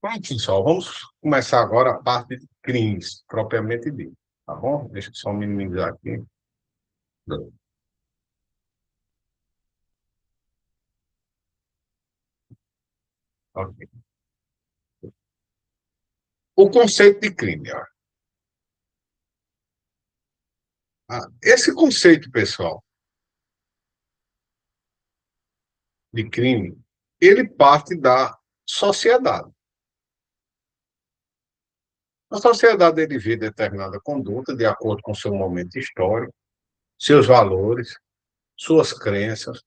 Pronto, pessoal, vamos começar agora a parte de crimes, propriamente dito, tá bom? Deixa eu só minimizar aqui. Ok. O conceito de crime, ó. Esse conceito, pessoal, de crime, ele parte da sociedade. A sociedade ele vê determinada conduta de acordo com seu momento histórico, seus valores, suas crenças,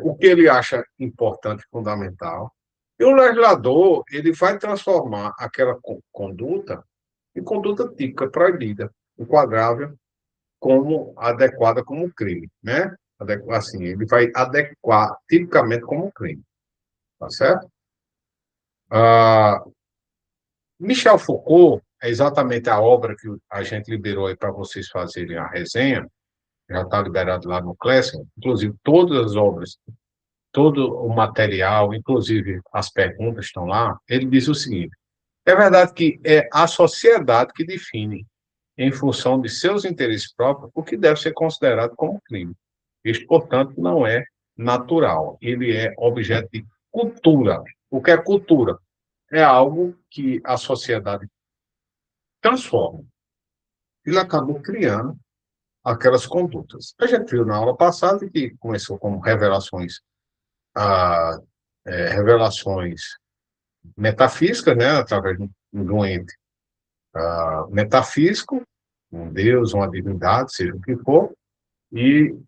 o que ele acha importante e fundamental. E o legislador ele vai transformar aquela conduta em conduta típica proibida, enquadrável como adequada como crime, né? Assim, ele vai adequar tipicamente como crime, tá certo? Ah, Michel Foucault é exatamente a obra que a gente liberou aí para vocês fazerem a resenha, já está liberado lá no Classroom, inclusive todas as obras, todo o material, inclusive as perguntas estão lá. Ele diz o seguinte: é verdade que é a sociedade que define, em função de seus interesses próprios, o que deve ser considerado como crime. Isso, portanto, não é natural, ele é objeto de cultura. O que é cultura? É algo que a sociedade transforma. Ele acabou criando aquelas condutas. A gente viu na aula passada que começou como revelações, ah, revelações metafísicas, né, através de um ente metafísico, um Deus, uma divindade, seja o que for, e,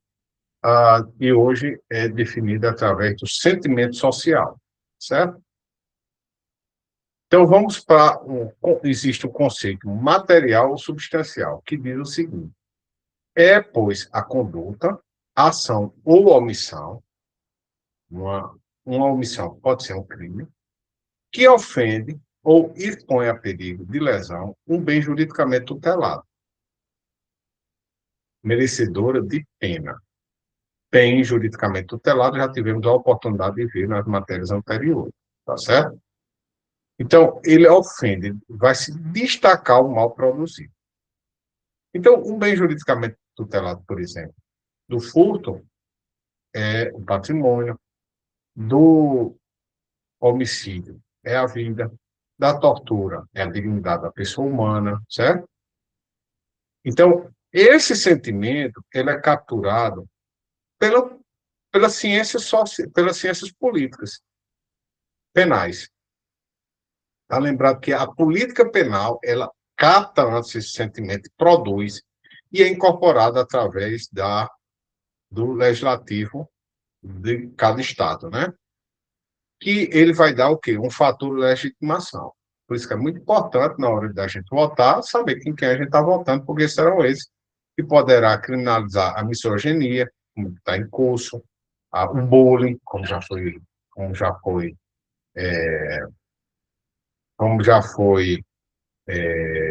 e hoje é definida através do sentimento social, certo? Então, vamos para. Existe o conceito material ou substancial, que diz o seguinte: é, pois, a conduta, a ação ou omissão, uma omissão pode ser um crime, que ofende ou expõe a perigo de lesão um bem juridicamente tutelado, merecedora de pena. Bem juridicamente tutelado, já tivemos a oportunidade de ver nas matérias anteriores, tá certo? Então, ele ofende, vai se destacar o mal produzido. Então, um bem juridicamente tutelado, por exemplo, do furto é o patrimônio, do homicídio é a vida, da tortura é a dignidade da pessoa humana, certo? Então, esse sentimento ele é capturado pela, pelas ciências políticas, penais. Está lembrado que a política penal, ela capta antes esse sentimento, produz, e é incorporada através do legislativo de cada estado, né? Que ele vai dar o quê? Um fator de legitimação. Por isso que é muito importante, na hora da gente votar, saber quem a gente está votando, porque serão eles que poderá criminalizar a misoginia, como está em curso, o bullying, como já foi, como já foi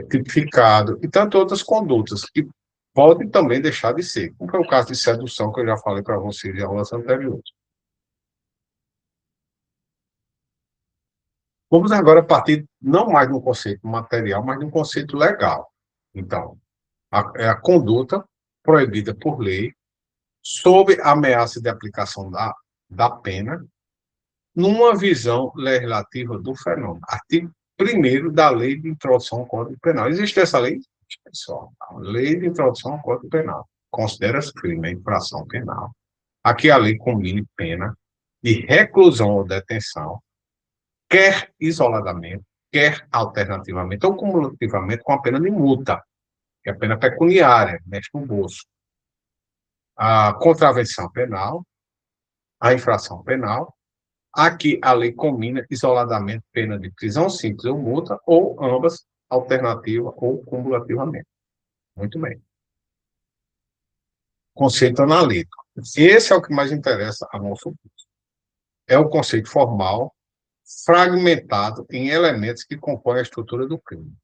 tipificado, e tantas outras condutas que podem também deixar de ser, como é o caso de sedução, que eu já falei para vocês em aulas anteriores. Vamos agora partir não mais de um conceito material, mas de um conceito legal. Então, é a conduta proibida por lei, sob ameaça de aplicação da pena, numa visão legislativa do fenômeno. Artigo 1º da Lei de Introdução ao Código Penal. Existe essa lei? Pessoal, a Lei de Introdução ao Código Penal. Considera-se crime a infração penal. Aqui a lei combina pena de reclusão ou detenção, quer isoladamente, quer alternativamente ou cumulativamente com a pena de multa, que é a pena pecuniária, mexe no bolso. A contravenção penal, a infração penal. Aqui a lei combina isoladamente pena de prisão simples ou multa, ou ambas, alternativa ou cumulativamente. Muito bem. Conceito analítico. Esse é o que mais interessa a nosso curso. É o conceito formal, fragmentado em elementos que compõem a estrutura do crime.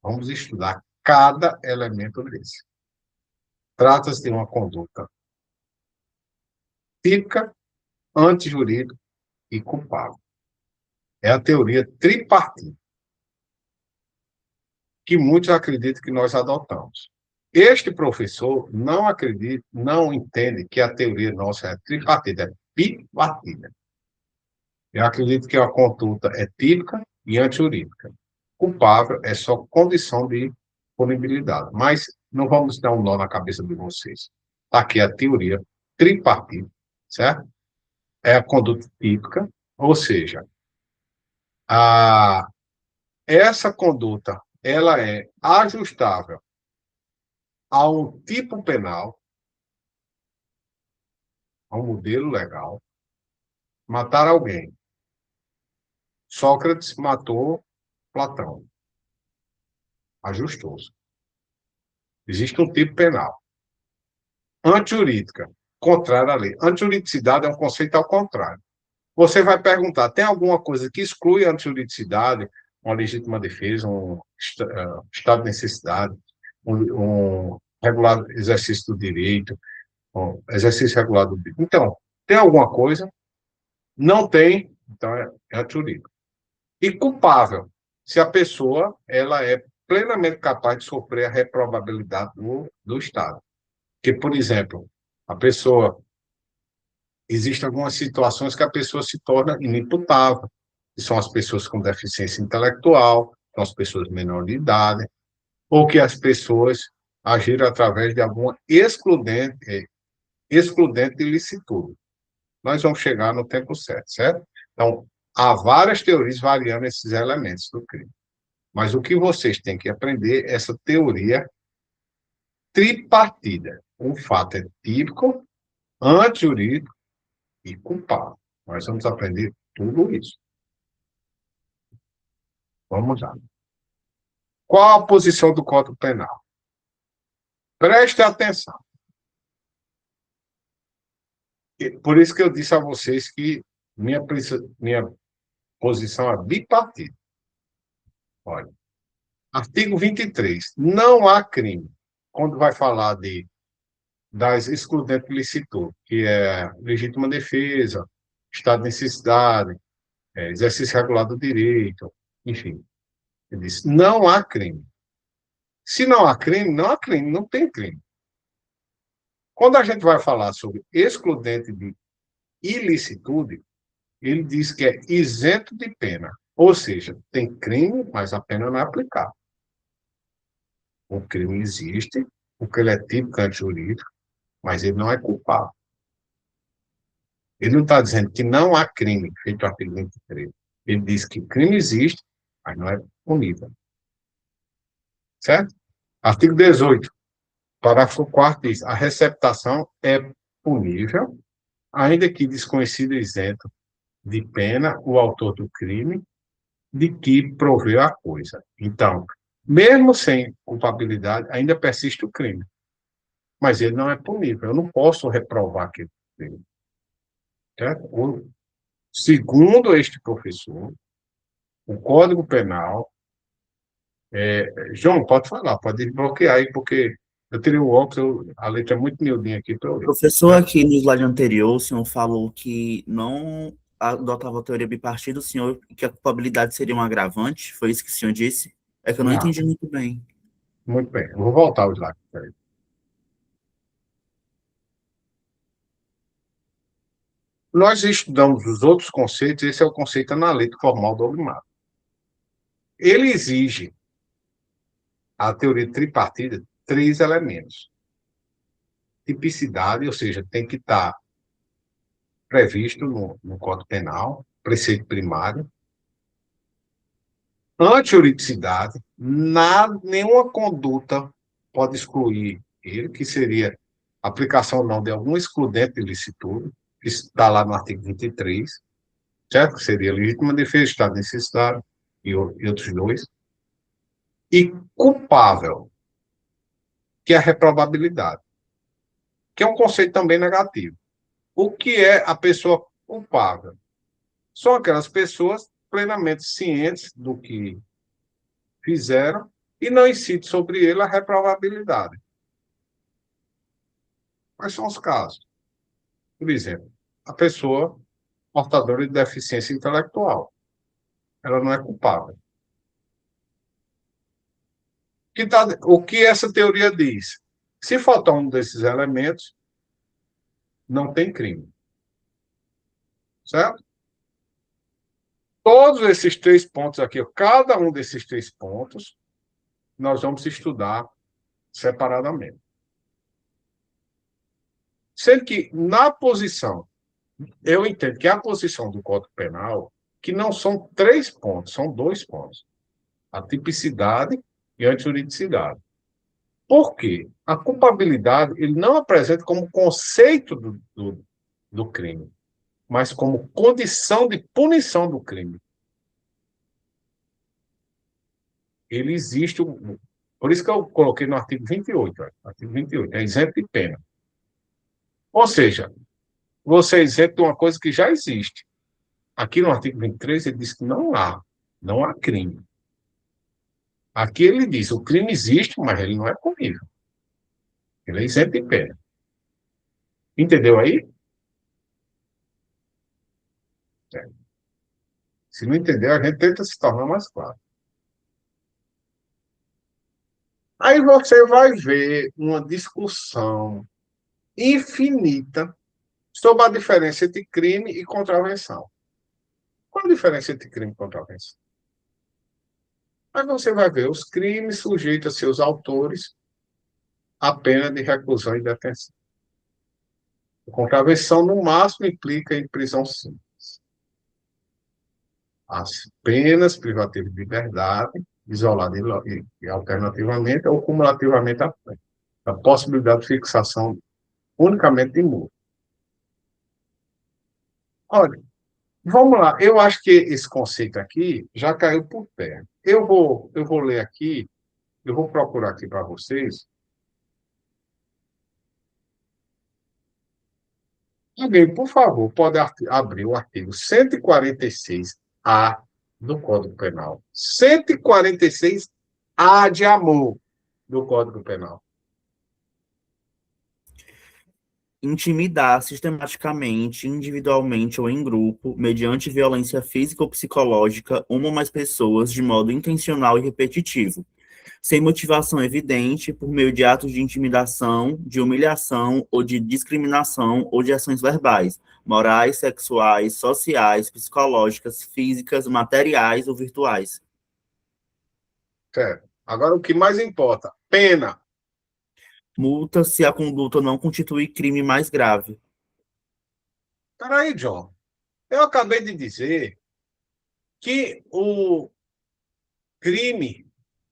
Vamos estudar cada elemento desse. Trata-se de uma conduta típica, antijurídica e culpável. É a teoria tripartite, que muitos acreditam que nós adotamos. Este professor não acredita, não entende que a teoria nossa é tripartite, é bipartida. Eu acredito que a conduta é típica e antijurídica. Culpável é só condição de punibilidade. Mas não vamos dar um nó na cabeça de vocês. Tá aqui a teoria tripartite, certo? É a conduta típica, ou seja, a, essa conduta ela é ajustável a um tipo penal, a um modelo legal. Matar alguém. Sócrates matou Platão. Ajustou-se. Existe um tipo penal. Antijurídica, contrária à lei. Antijuridicidade é um conceito ao contrário. Você vai perguntar, tem alguma coisa que exclui a antijuridicidade, uma legítima defesa, um estado de necessidade, um regular exercício do direito, um exercício regular do direito. Então, tem alguma coisa? Não tem, então é antijurídico. E culpável, se a pessoa ela é plenamente capaz de sofrer a reprovabilidade do Estado. Que, por exemplo, a pessoa existem algumas situações que a pessoa se torna inimputável, que são as pessoas com deficiência intelectual, são as pessoas menores de idade, ou que as pessoas agiram através de alguma excludente ilicitude. Nós vamos chegar no tempo certo, certo? Então, há várias teorias variando esses elementos do crime. Mas o que vocês têm que aprender é essa teoria tripartida. Um fato é típico, antijurídico e culpável. Nós vamos aprender tudo isso. Vamos lá. Qual a posição do Código Penal? Preste atenção. Por isso que eu disse a vocês que minha posição é bipartida. Olha, artigo 23. Não há crime. Quando vai falar das excludentes de licitude, que é legítima defesa, estado de necessidade, exercício regular do direito, enfim. Ele diz, não há crime. Se não há crime, não há crime, não tem crime. Quando a gente vai falar sobre excludente de ilicitude, ele diz que é isento de pena. Ou seja, tem crime, mas a pena não é aplicada. O crime existe, porque ele é típico antijurídico, mas ele não é culpado. Ele não está dizendo que não há crime, feito o artigo 23. Ele diz que crime existe, mas não é punível. Certo? Artigo 18, parágrafo 4 diz: a receptação é punível, ainda que desconhecido e isento de pena o autor do crime de que proveu a coisa. Então, mesmo sem culpabilidade, ainda persiste o crime. Mas ele não é punível. Eu não posso reprovar aquele crime. Certo? Segundo este professor, o Código Penal. João, pode falar, pode desbloquear aí, porque eu tirei o óculos, a letra é muito miudinha aqui para eu ler. Professor, Certo? aqui no slide anterior, o senhor falou que não adotava a teoria bipartida, o senhor que a culpabilidade seria um agravante, foi isso que o senhor disse? É que eu não Não, entendi muito bem. muito bem. Eu vou voltar ao slide. Nós estudamos os outros conceitos, esse é o conceito analítico formal dogmático. Ele exige, a teoria tripartida, três elementos. Tipicidade, ou seja, tem que estar previsto no Código Penal, preceito primário. Antijuridicidade, nenhuma conduta pode excluir ele, que seria aplicação ou não de algum excludente de licitude, que está lá no artigo 23, certo? Que seria legítima defesa, estado de necessidade e outros dois. E culpável, que é a reprovabilidade, que é um conceito também negativo. O que é a pessoa culpável? São aquelas pessoas plenamente cientes do que fizeram e não incide sobre ele a reprovabilidade. Quais são os casos? Por exemplo, a pessoa portadora de deficiência intelectual. ela não é culpável. O que essa teoria diz? Se faltar um desses elementos, não tem crime. Certo? Todos esses 3 pontos aqui, cada um desses 3 pontos, nós vamos estudar separadamente. Sendo que, na posição, eu entendo que a posição do Código Penal, que não são 3 pontos, são 2 pontos. A tipicidade e a antijuridicidade. Por quê? A culpabilidade ele não apresenta como conceito do crime, mas como condição de punição do crime. Ele existe, por isso que eu coloquei no artigo 28, artigo 28, é isento de pena. Ou seja, você é isento de uma coisa que já existe. Aqui no artigo 23, ele diz que não há crime. Aqui ele diz, o crime existe, mas ele não é punível. Ele é isento de pena. Entendeu aí? É. Se não entendeu, a gente tenta se tornar mais claro. Aí você vai ver uma discussão infinita sobre a diferença entre crime e contravenção. Qual a diferença entre crime e contravenção? Aí você vai ver os crimes sujeitos a seus autores à pena de reclusão e detenção. A contravenção, no máximo, implica em prisão simples. As penas privativas de liberdade, isolada e alternativamente ou cumulativamente à pena. A possibilidade de fixação unicamente de multa. Olha, vamos lá. Eu acho que esse conceito aqui já caiu por terra. Eu vou ler aqui, eu vou procurar aqui para vocês. Alguém, por favor, pode abrir o artigo 146-A do Código Penal. 146-A de amor do Código Penal. Intimidar sistematicamente, individualmente ou em grupo, mediante violência física ou psicológica, uma ou mais pessoas de modo intencional e repetitivo, sem motivação evidente, por meio de atos de intimidação, de humilhação ou de discriminação ou de ações verbais, morais, sexuais, sociais, psicológicas, físicas, materiais ou virtuais. Certo. Agora, o que mais importa, pena. Multa se a conduta não constitui crime mais grave. Peraí, John. Eu acabei de dizer que o crime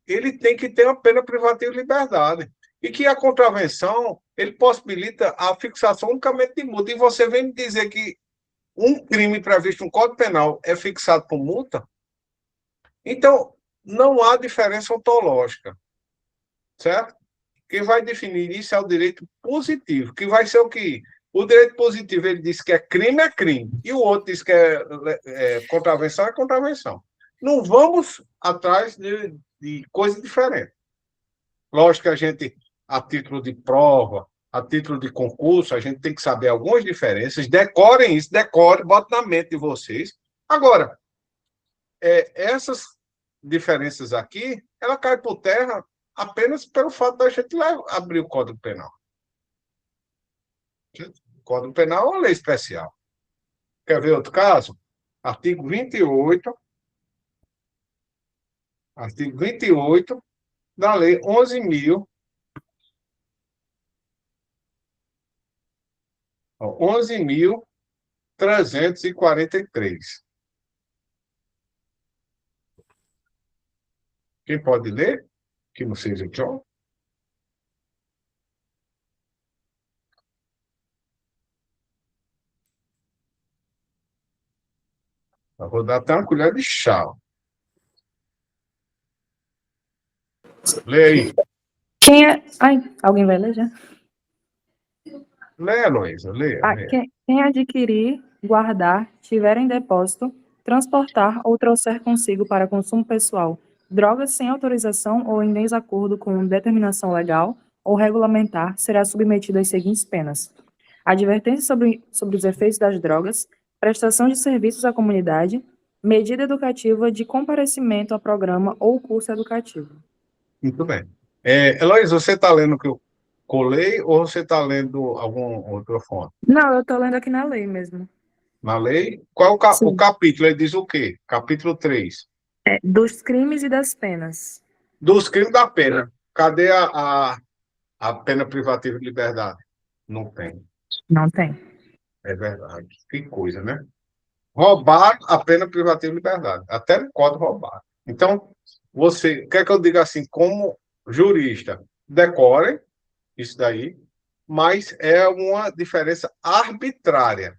ele tem que ter uma pena privativa de liberdade. E que a contravenção ele possibilita a fixação unicamente de multa. E você vem me dizer que um crime previsto no Código Penal é fixado por multa? Então, não há diferença ontológica, certo? Quem vai definir isso é o direito positivo, que vai ser o quê? O direito positivo, ele diz que é crime, e o outro diz que é contravenção. Não vamos atrás de coisa diferente. Lógico que a gente, a título de prova, a título de concurso, a gente tem que saber algumas diferenças, decorem isso, botem na mente de vocês. Agora, essas diferenças aqui, ela cai por terra apenas pelo fato da gente abrir o Código Penal. O Código Penal é uma lei especial. Quer ver outro caso? Artigo 28, artigo 28 da Lei 11.000, 11.343. Quem pode ler? Que não seja John? Eu vou dar até uma colher de chá. Lê aí. Quem é. Ai, alguém vai ler já? Lê, Heloísa, lê. Quem adquirir, guardar, tiver em depósito, transportar ou trouxer consigo para consumo pessoal drogas sem autorização ou em desacordo com determinação legal ou regulamentar será submetido às seguintes penas: advertência sobre os efeitos das drogas, prestação de serviços à comunidade, medida educativa de comparecimento a programa ou curso educativo. Muito bem. Heloísa, você está lendo o que eu colei ou você está lendo algum outro fonte? Não, eu estou lendo aqui na lei mesmo. Na lei? Qual é o Sim. capítulo? Ele diz o quê? Capítulo 3. Dos crimes e das penas. Dos crimes da pena. Cadê a pena privativa de liberdade? Não tem. Não tem. É verdade. Que coisa, né? Roubar a pena privativa de liberdade. Até no código roubar. Então, você, quer que eu diga assim, como jurista, decore isso daí, mas é uma diferença arbitrária.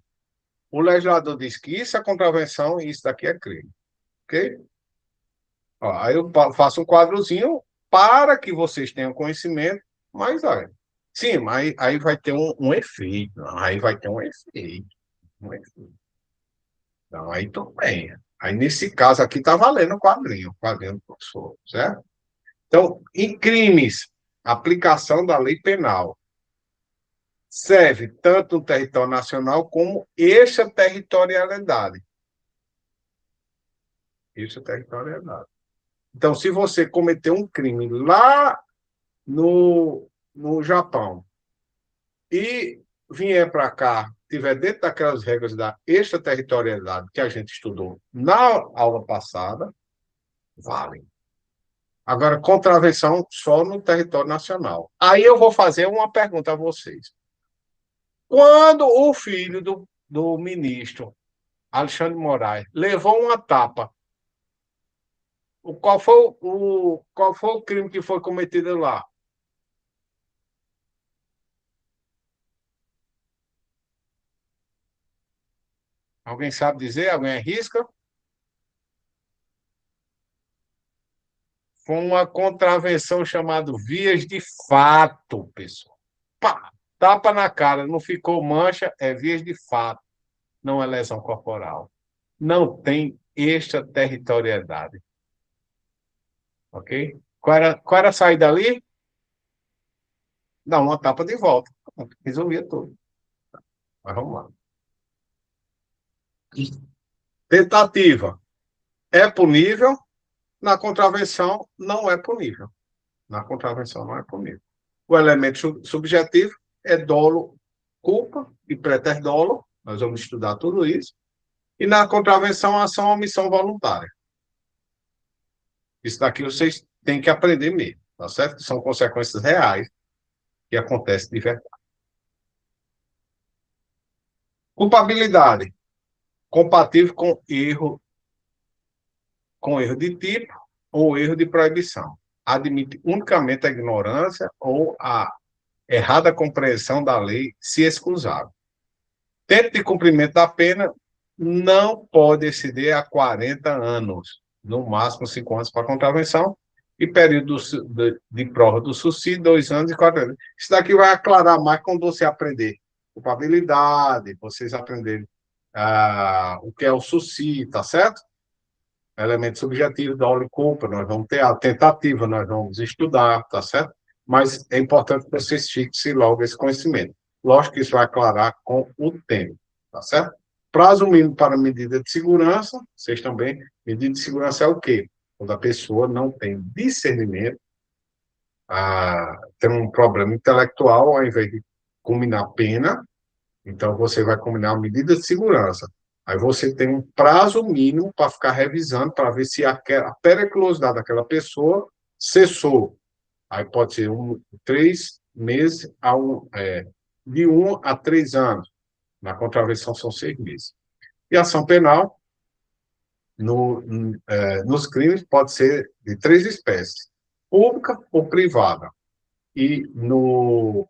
O legislador diz que isso é contravenção e isso daqui é crime. Ok? Ó, aí eu faço um quadrozinho para que vocês tenham conhecimento, mas olha, sim, mas aí vai ter um efeito. Aí vai ter um efeito. Um efeito. Então, aí tudo bem. Aí, nesse caso aqui, está valendo o quadrinho do professor, certo? Então, em crimes, aplicação da lei penal serve tanto no território nacional como extraterritorialidade. Extraterritorialidade. Então, se você cometeu um crime lá no Japão e vier para cá, tiver dentro daquelas regras da extraterritorialidade que a gente estudou na aula passada, vale. Agora, contravenção só no território nacional. Aí eu vou fazer uma pergunta a vocês. Quando o filho do ministro Alexandre de Moraes levou uma tapa, qual foi o crime que foi cometido lá? Alguém sabe dizer? Alguém arrisca? Foi uma contravenção chamada vias de fato, pessoal. Pá, tapa na cara, não ficou mancha, é vias de fato, não é lesão corporal. Não tem extraterritorialidade. Ok? Qual era a saída ali? Dá uma tapa de volta. Resolvia tudo. Mas vamos lá. Tentativa é punível, na contravenção não é punível. Na contravenção não é punível. O elemento subjetivo é dolo, culpa e preterdolo. Nós vamos estudar tudo isso. E na contravenção, ação ou omissão voluntária. Isso daqui vocês têm que aprender mesmo, tá certo? São consequências reais que acontecem de verdade. Culpabilidade. Compatível com erro de tipo ou erro de proibição. Admite unicamente a ignorância ou a errada compreensão da lei, se excusável. Tempo de cumprimento da pena não pode exceder a 40 anos, no máximo 5 anos para contravenção, e período de prova do suicídio, 2 anos e 4 anos. Isso daqui vai aclarar mais quando você aprender culpabilidade, vocês aprenderem o que é o suicídio, tá certo? Elemento subjetivo, dolo e culpa, nós vamos ter a tentativa, nós vamos estudar, tá certo? Mas é importante que vocês fixem logo esse conhecimento. Lógico que isso vai aclarar com o tempo, tá certo? Prazo mínimo para medida de segurança, vocês também, medida de segurança é o quê? Quando a pessoa não tem discernimento, tem um problema intelectual, ao invés de combinar pena, então você vai combinar uma medida de segurança. Aí você tem um prazo mínimo para ficar revisando, para ver se a periculosidade daquela pessoa cessou. Aí pode ser 3 meses, de 1 a 3 anos. Na contravenção são 6 meses. E a ação penal, nos crimes, pode ser de 3 espécies: pública ou privada. E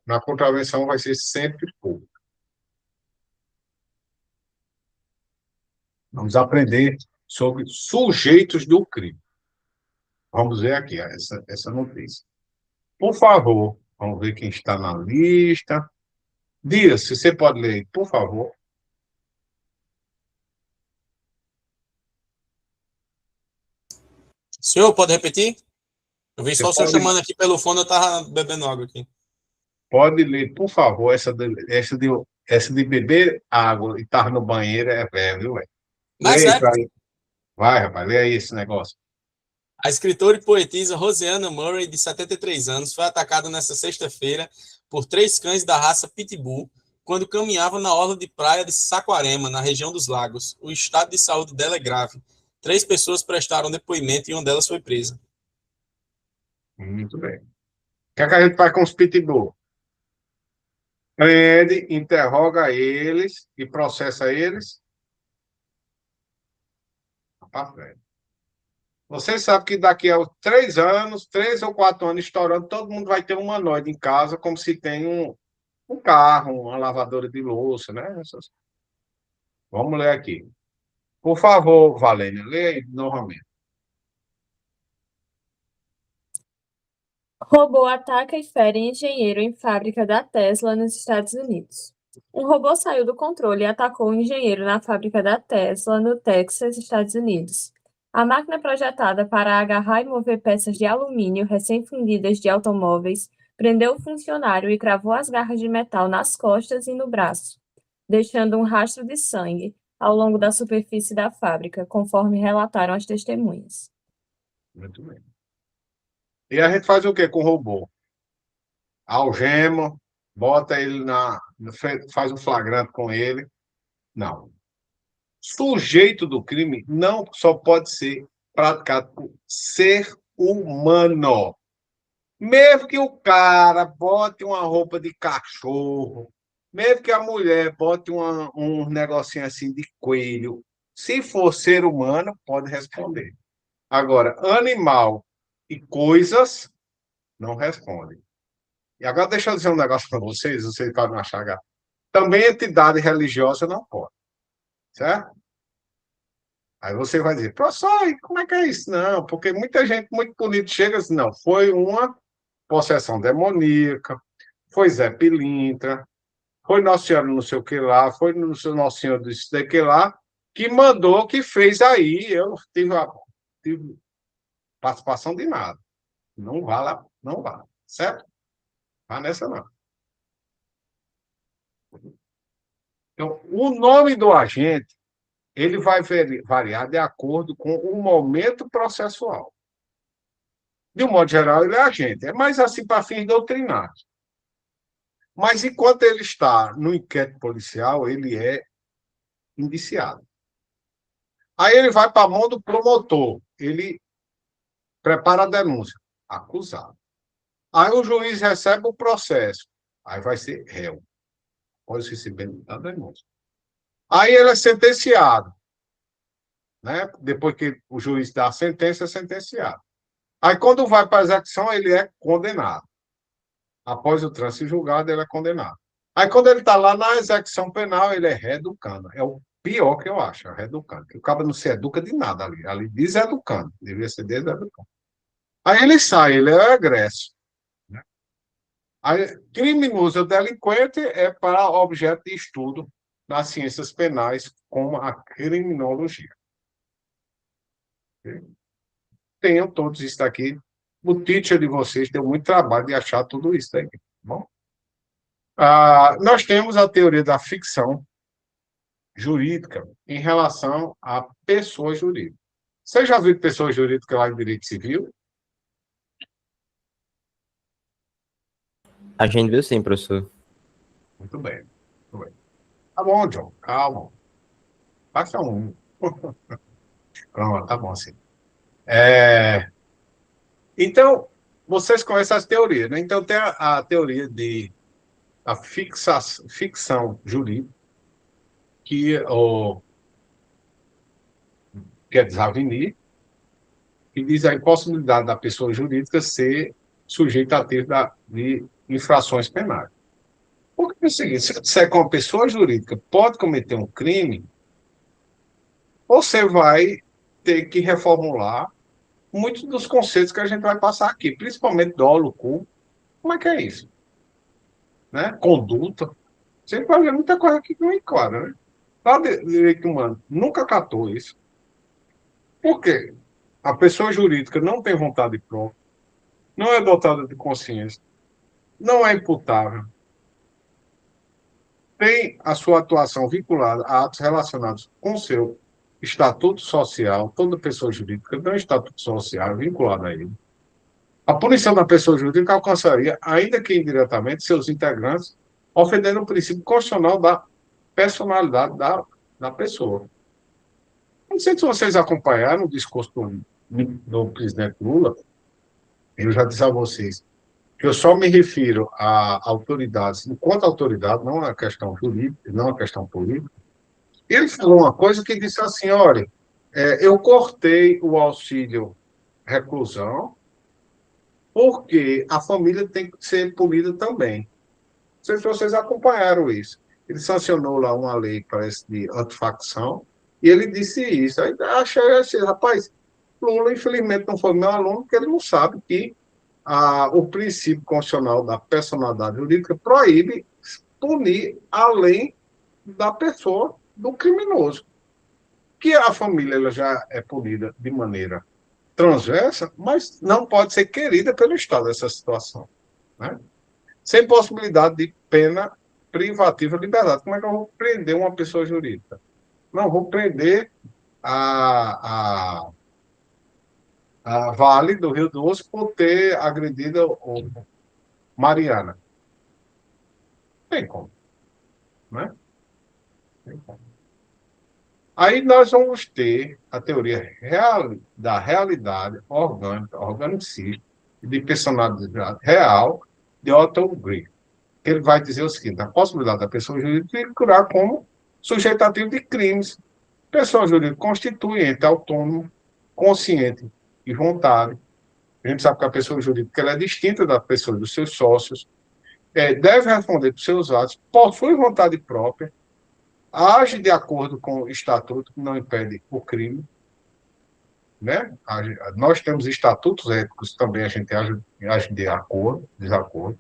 na contravenção vai ser sempre pública. Vamos aprender sobre sujeitos do crime. Vamos ver aqui essa notícia. Por favor, vamos ver quem está na lista. Dias, se você pode ler, por favor. Senhor, pode repetir? Eu vi Você só o senhor pode, chamando aqui pelo fone, eu estava bebendo água aqui. pode ler, por favor, essa de beber água e estar no banheiro é velho, viu, velho? Mas Leia é, aí para mim. Vai, rapaz, lê aí esse negócio. A escritora e poetisa Rosianna Murray, de 73 anos, foi atacada nesta sexta-feira por 3 cães da raça Pitbull quando caminhava na orla de praia de Saquarema, na região dos Lagos. O estado de saúde dela é grave. 3 pessoas prestaram depoimento e uma delas foi presa. Muito bem. O que é que a gente faz com os pitbull? Prende, interroga eles e processa eles para frente. Você sabe que daqui a 3 anos, 3 ou 4 anos, estourando, todo mundo vai ter um humanoide em casa, como se tem um carro, uma lavadora de louça, né? Vamos ler aqui. Por favor, Valênia, leia aí novamente. Robô ataca e fere engenheiro em fábrica da Tesla nos Estados Unidos. Um robô saiu do controle e atacou um engenheiro na fábrica da Tesla, no Texas, Estados Unidos. A máquina projetada para agarrar e mover peças de alumínio recém-fundidas de automóveis prendeu o funcionário e cravou as garras de metal nas costas e no braço, deixando um rastro de sangue ao longo da superfície da fábrica, conforme relataram as testemunhas. Muito bem. E a gente faz o quê com o robô? Algema, bota ele faz um flagrante com ele. Não. Sujeito do crime não só pode ser praticado por ser humano. Mesmo que o cara bote uma roupa de cachorro, mesmo que a mulher bote um negocinho assim de coelho, se for ser humano, pode responder. Agora, animal e coisas, não respondem. E agora deixa eu dizer um negócio para vocês podem me achar gato. Também entidade religiosa não pode, certo? Aí você vai dizer, professor, como é que é isso? Não, porque muita gente muito bonita chega e diz, não, foi uma possessão demoníaca, foi Zé Pilintra, foi Nossa Senhora não sei o que lá, foi Nossa Senhora disse que lá, que mandou, que fez aí, eu não tive participação de nada. Não vá lá, não vá, certo? Vá nessa não. Então, o nome do agente, ele vai variar de acordo com o momento processual. De um modo geral, ele é agente. É mais assim para fins doutrinários. Mas, enquanto ele está no inquérito policial, ele é indiciado. Aí ele vai para a mão do promotor. Ele prepara a denúncia. Acusado. Aí o juiz recebe o processo. Aí vai ser réu. Pode receber a denúncia. Aí ele é sentenciado. Né? Depois que o juiz dá a sentença, é sentenciado. Aí, quando vai para a execução, ele é condenado. Após o trânsito julgado, ele é condenado. Aí, quando ele está lá na execução penal, ele é reeducando. É o pior que eu acho, é reeducando. O cara não se educa de nada ali. Ali deseducando. Devia ser deseducando. Aí ele sai, ele é egresso. Né? Aí, criminoso ou delinquente é para objeto de estudo nas ciências penais, como a criminologia. Tenham todos isso aqui. O teacher de vocês deu muito trabalho de achar tudo isso aí. Tá bom? Nós temos a teoria da ficção jurídica em relação à pessoa jurídica. Você já viu pessoa jurídica lá em direito civil? A gente viu sim, professor. Muito bem. Muito bem. Tá bom, John. Calma. Passa um. Pronto, tá bom assim. Então, vocês conhecem as teorias, né? Então, tem a teoria de a ficção jurídica, que é Zavini, que diz a impossibilidade da pessoa jurídica ser sujeita a ter de infrações penais. Porque é o seguinte, se eu disser que uma pessoa jurídica pode cometer um crime, você vai ter que reformular muitos dos conceitos que a gente vai passar aqui, principalmente dolo, culpa. Como é que é isso? Né? Conduta. Você vai ver muita coisa aqui que não é clara, né? O direito humano nunca catou isso. Por quê? A pessoa jurídica não tem vontade própria, não é dotada de consciência, não é imputável, tem a sua atuação vinculada a atos relacionados com seu estatuto social, toda pessoa jurídica tem um estatuto social vinculado a ele. A punição da pessoa jurídica alcançaria, ainda que indiretamente, seus integrantes, ofendendo o princípio constitucional da personalidade da pessoa. Não sei se vocês acompanharam o discurso do presidente Lula. Eu já disse a vocês que eu só me refiro a autoridades, enquanto autoridade, não a questão jurídica, não a questão política. Ele falou uma coisa que disse assim: olha, eu cortei o auxílio reclusão porque a família tem que ser punida também. Não sei se vocês acompanharam isso. Ele sancionou lá uma lei, parece, de antifacção, e ele disse isso. Aí achei assim, rapaz, Lula, infelizmente, não foi meu aluno, porque ele não sabe que o princípio constitucional da personalidade jurídica proíbe punir além da pessoa, do criminoso. Que a família ela já é punida de maneira transversa, mas não pode ser querida pelo Estado essa situação, né? Sem possibilidade de pena privativa de liberdade. Como é que eu vou prender uma pessoa jurídica? Não, vou prender a, a Vale do Rio Doce por ter agredido o Mariana. Tem como, né? Tem como. Aí nós vamos ter a teoria da realidade orgânica, organicista, de personalidade real de Otto Green. Ele vai dizer o seguinte: a possibilidade da pessoa jurídica figurar como sujeitativo de crimes. Pessoa jurídica constitui ente autônomo, consciente e vontade. A gente sabe que a pessoa jurídica ela é distinta da pessoa dos seus sócios, deve responder por seus atos, possui vontade própria, age de acordo com o estatuto, que não impede o crime, né? Nós temos estatutos éticos, também a gente age de acordo, desacordo.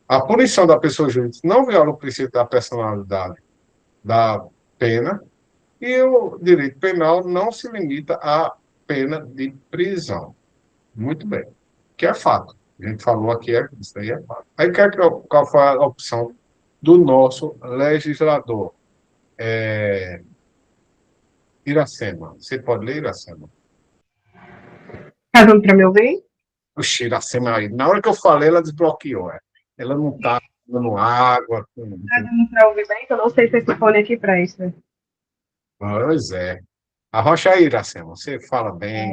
A punição da pessoa jurídica não viola o princípio da personalidade da pena, e o direito penal não se limita à pena de prisão. Muito bem. Que é fato. A gente falou aqui, isso aí é fato. Aí qual foi a opção do nosso legislador? Iracema. Você pode ler, Iracema? Tá dando para me ouvir? Oxe, Iracema aí. Na hora que eu falei, ela desbloqueou. Ela não está dando água. Tá dando para ouvir bem? Eu não sei se esse fone aqui presta. Pois é. Arrocha aí, Iracema. Você fala bem.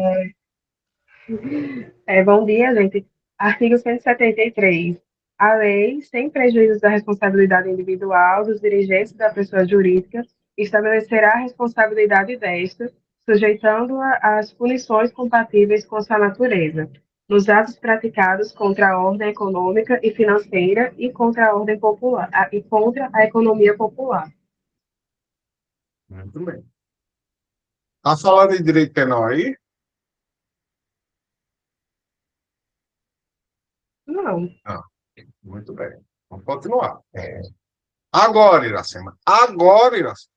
Bom dia, gente. Artigo 173. A lei, sem prejuízo da responsabilidade individual dos dirigentes da pessoa jurídica, estabelecerá a responsabilidade desta, sujeitando-a às punições compatíveis com sua natureza, nos atos praticados contra a ordem econômica e financeira e contra a ordem popular, e contra a economia popular. Muito bem. Está falando de direito penal aí? Não. Não. Muito bem. Vamos continuar. Agora, Iracema. Agora, Iracema.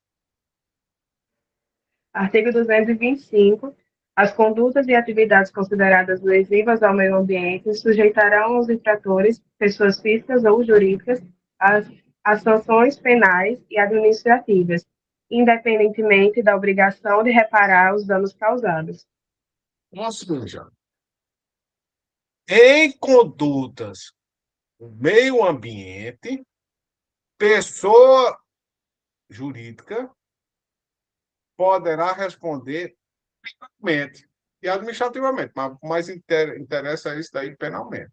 Artigo 225. As condutas e atividades consideradas lesivas ao meio ambiente sujeitarão os infratores, pessoas físicas ou jurídicas, às sanções penais e administrativas, independentemente da obrigação de reparar os danos causados. Ou seja, em condutas do meio ambiente, pessoa jurídica poderá responder penalmente e administrativamente, mas o mais interessa isso daí penalmente.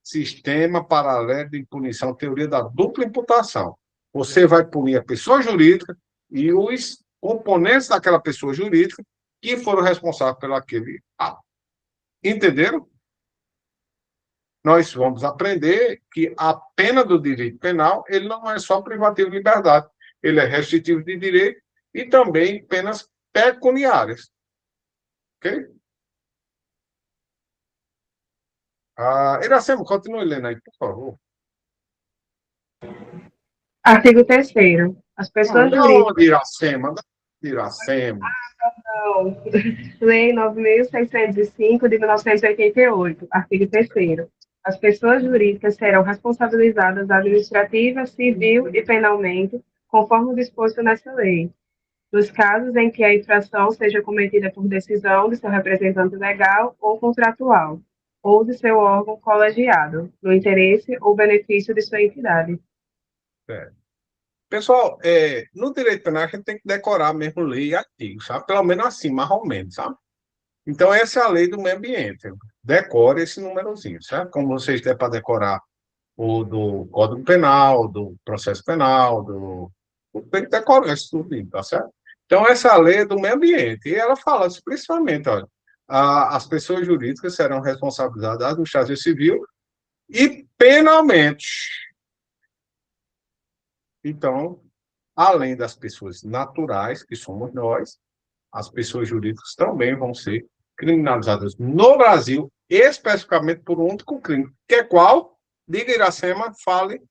Sistema paralelo de punição, teoria da dupla imputação. Você vai punir a pessoa jurídica e os componentes daquela pessoa jurídica que foram responsáveis pelo aquele ato. Entenderam? Nós vamos aprender que a pena do direito penal ele não é só privativo de liberdade, ele é restritivo de direito e também penas pecuniárias. Ok? Iracema, continue lendo aí, por favor. Artigo 3º. As pessoas jurídicas... Iracema, Iracema. Não. Lei 9.605, de 1988, artigo 3º. As pessoas jurídicas serão responsabilizadas administrativa, civil e penalmente, conforme o disposto nessa lei. nos casos em que a infração seja cometida por decisão de seu representante legal ou contratual, ou de seu órgão colegiado, no interesse ou benefício de sua entidade. É. Pessoal, no direito penal a gente tem que decorar mesmo lei e artigo, sabe? Pelo menos assim, mais ou menos, sabe? Então, essa é a lei do meio ambiente. Decore esse númerozinho, certo? Como vocês têm para decorar o do Código Penal, do processo penal, tem que decorar isso tudo, tá certo? Então, essa lei é do meio ambiente, e ela fala principalmente, olha, as pessoas jurídicas serão responsabilizadas da administração civil e penalmente. Então, além das pessoas naturais, que somos nós, as pessoas jurídicas também vão ser criminalizadas no Brasil, especificamente por um único crime, que é qual? Diga, Iracema, fale.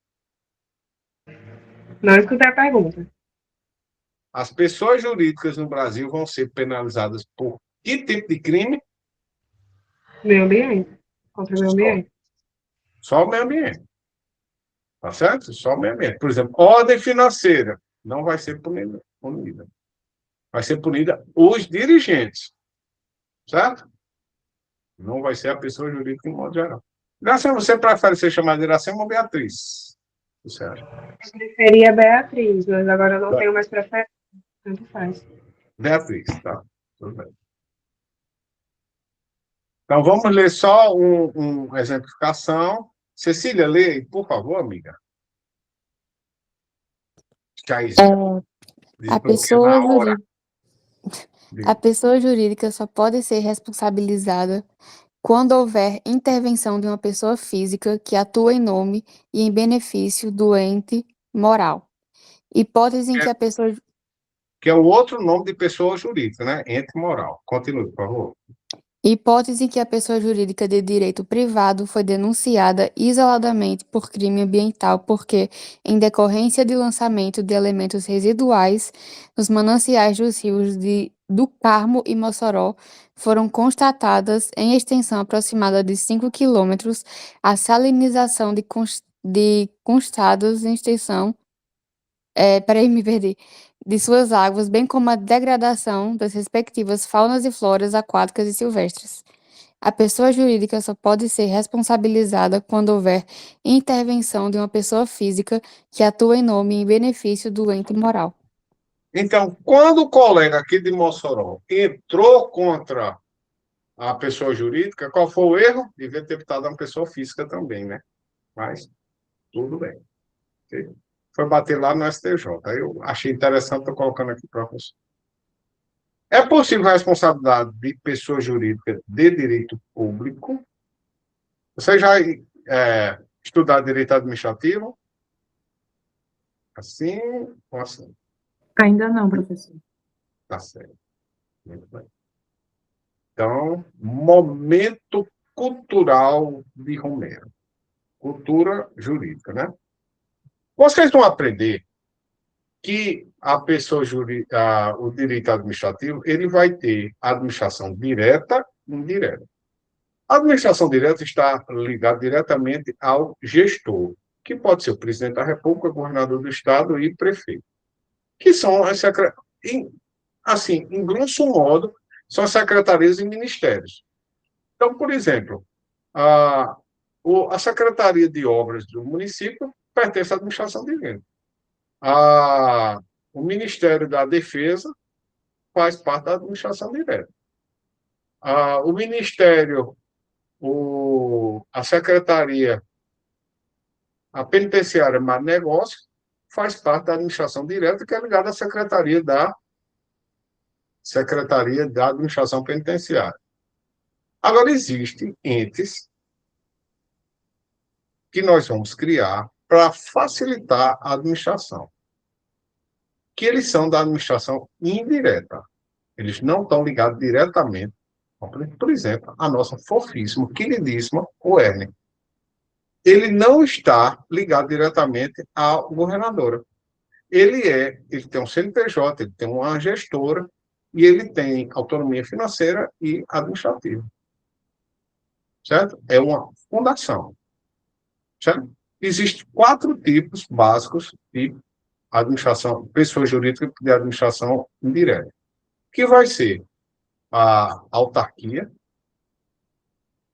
Não escutei a pergunta. As pessoas jurídicas no Brasil vão ser penalizadas por que tipo de crime? Meio ambiente. Contra o meio ambiente. Só o meio ambiente. Tá certo? Só o meio ambiente. Por exemplo, ordem financeira não vai ser punida. Vai ser punida os dirigentes. Certo? Não vai ser a pessoa jurídica em modo geral. Iracema, você prefere ser chamada de Iracema ou Beatriz? Você acha? Eu preferia Beatriz, mas agora eu não tenho mais preferência. Tanto faz. Beatriz, tá? Tudo bem. Então, vamos ler só uma exemplificação. Cecília, lê, por favor, amiga. A pessoa jurídica. A pessoa jurídica só pode ser responsabilizada quando houver intervenção de uma pessoa física que atua em nome e em benefício do ente moral. Hipótese em que a pessoa. Que é o outro nome de pessoa jurídica, né? Ente moral. Continue, por favor. Hipótese em que a pessoa jurídica de direito privado foi denunciada isoladamente por crime ambiental porque, em decorrência de lançamento de elementos residuais nos mananciais dos rios do Carmo e Mossoró, foram constatadas, em extensão aproximada de 5 quilômetros, a salinização de constados em extensão. Peraí, me perdi. De suas águas, bem como a degradação das respectivas faunas e floras aquáticas e silvestres. A pessoa jurídica só pode ser responsabilizada quando houver intervenção de uma pessoa física que atua em nome e em benefício do ente moral. Então, quando o colega aqui de Mossoró entrou contra a pessoa jurídica, qual foi o erro? Devia ter optado uma pessoa física também, né? Mas, tudo bem. Okay? Foi bater lá no STJ. Eu achei interessante, estou colocando aqui para você. É possível a responsabilidade de pessoa jurídica de direito público? Você já estudou direito administrativo? Assim ou assim? Ainda não, professor. Tá certo. Muito bem. Então, momento cultural de Romero. Cultura jurídica, né? Vocês vão aprender que a pessoa jurídica, o direito administrativo, ele vai ter administração direta e indireta. A administração direta está ligada diretamente ao gestor, que pode ser o presidente da República, governador do estado e prefeito, que são as assim, em grosso modo, são as secretarias e ministérios. Então, por exemplo, a Secretaria de Obras do município pertence à administração direta. O Ministério da Defesa faz parte da administração direta. O Ministério, a Secretaria, a Penitenciária Mar Negócio, faz parte da administração direta, que é ligada à Secretaria da Administração Penitenciária. Agora, existem entes que nós vamos criar para facilitar a administração, que eles são da administração indireta. Eles não estão ligados diretamente, por exemplo, a nossa fofíssima, queridíssima, o Ernie. Ele não está ligado diretamente à governadora. Ele tem um CNPJ, ele tem uma gestora, e ele tem autonomia financeira e administrativa. Certo? É uma fundação. Certo? Existem 4 tipos básicos de administração, pessoa jurídica de administração indireta, que vai ser a autarquia,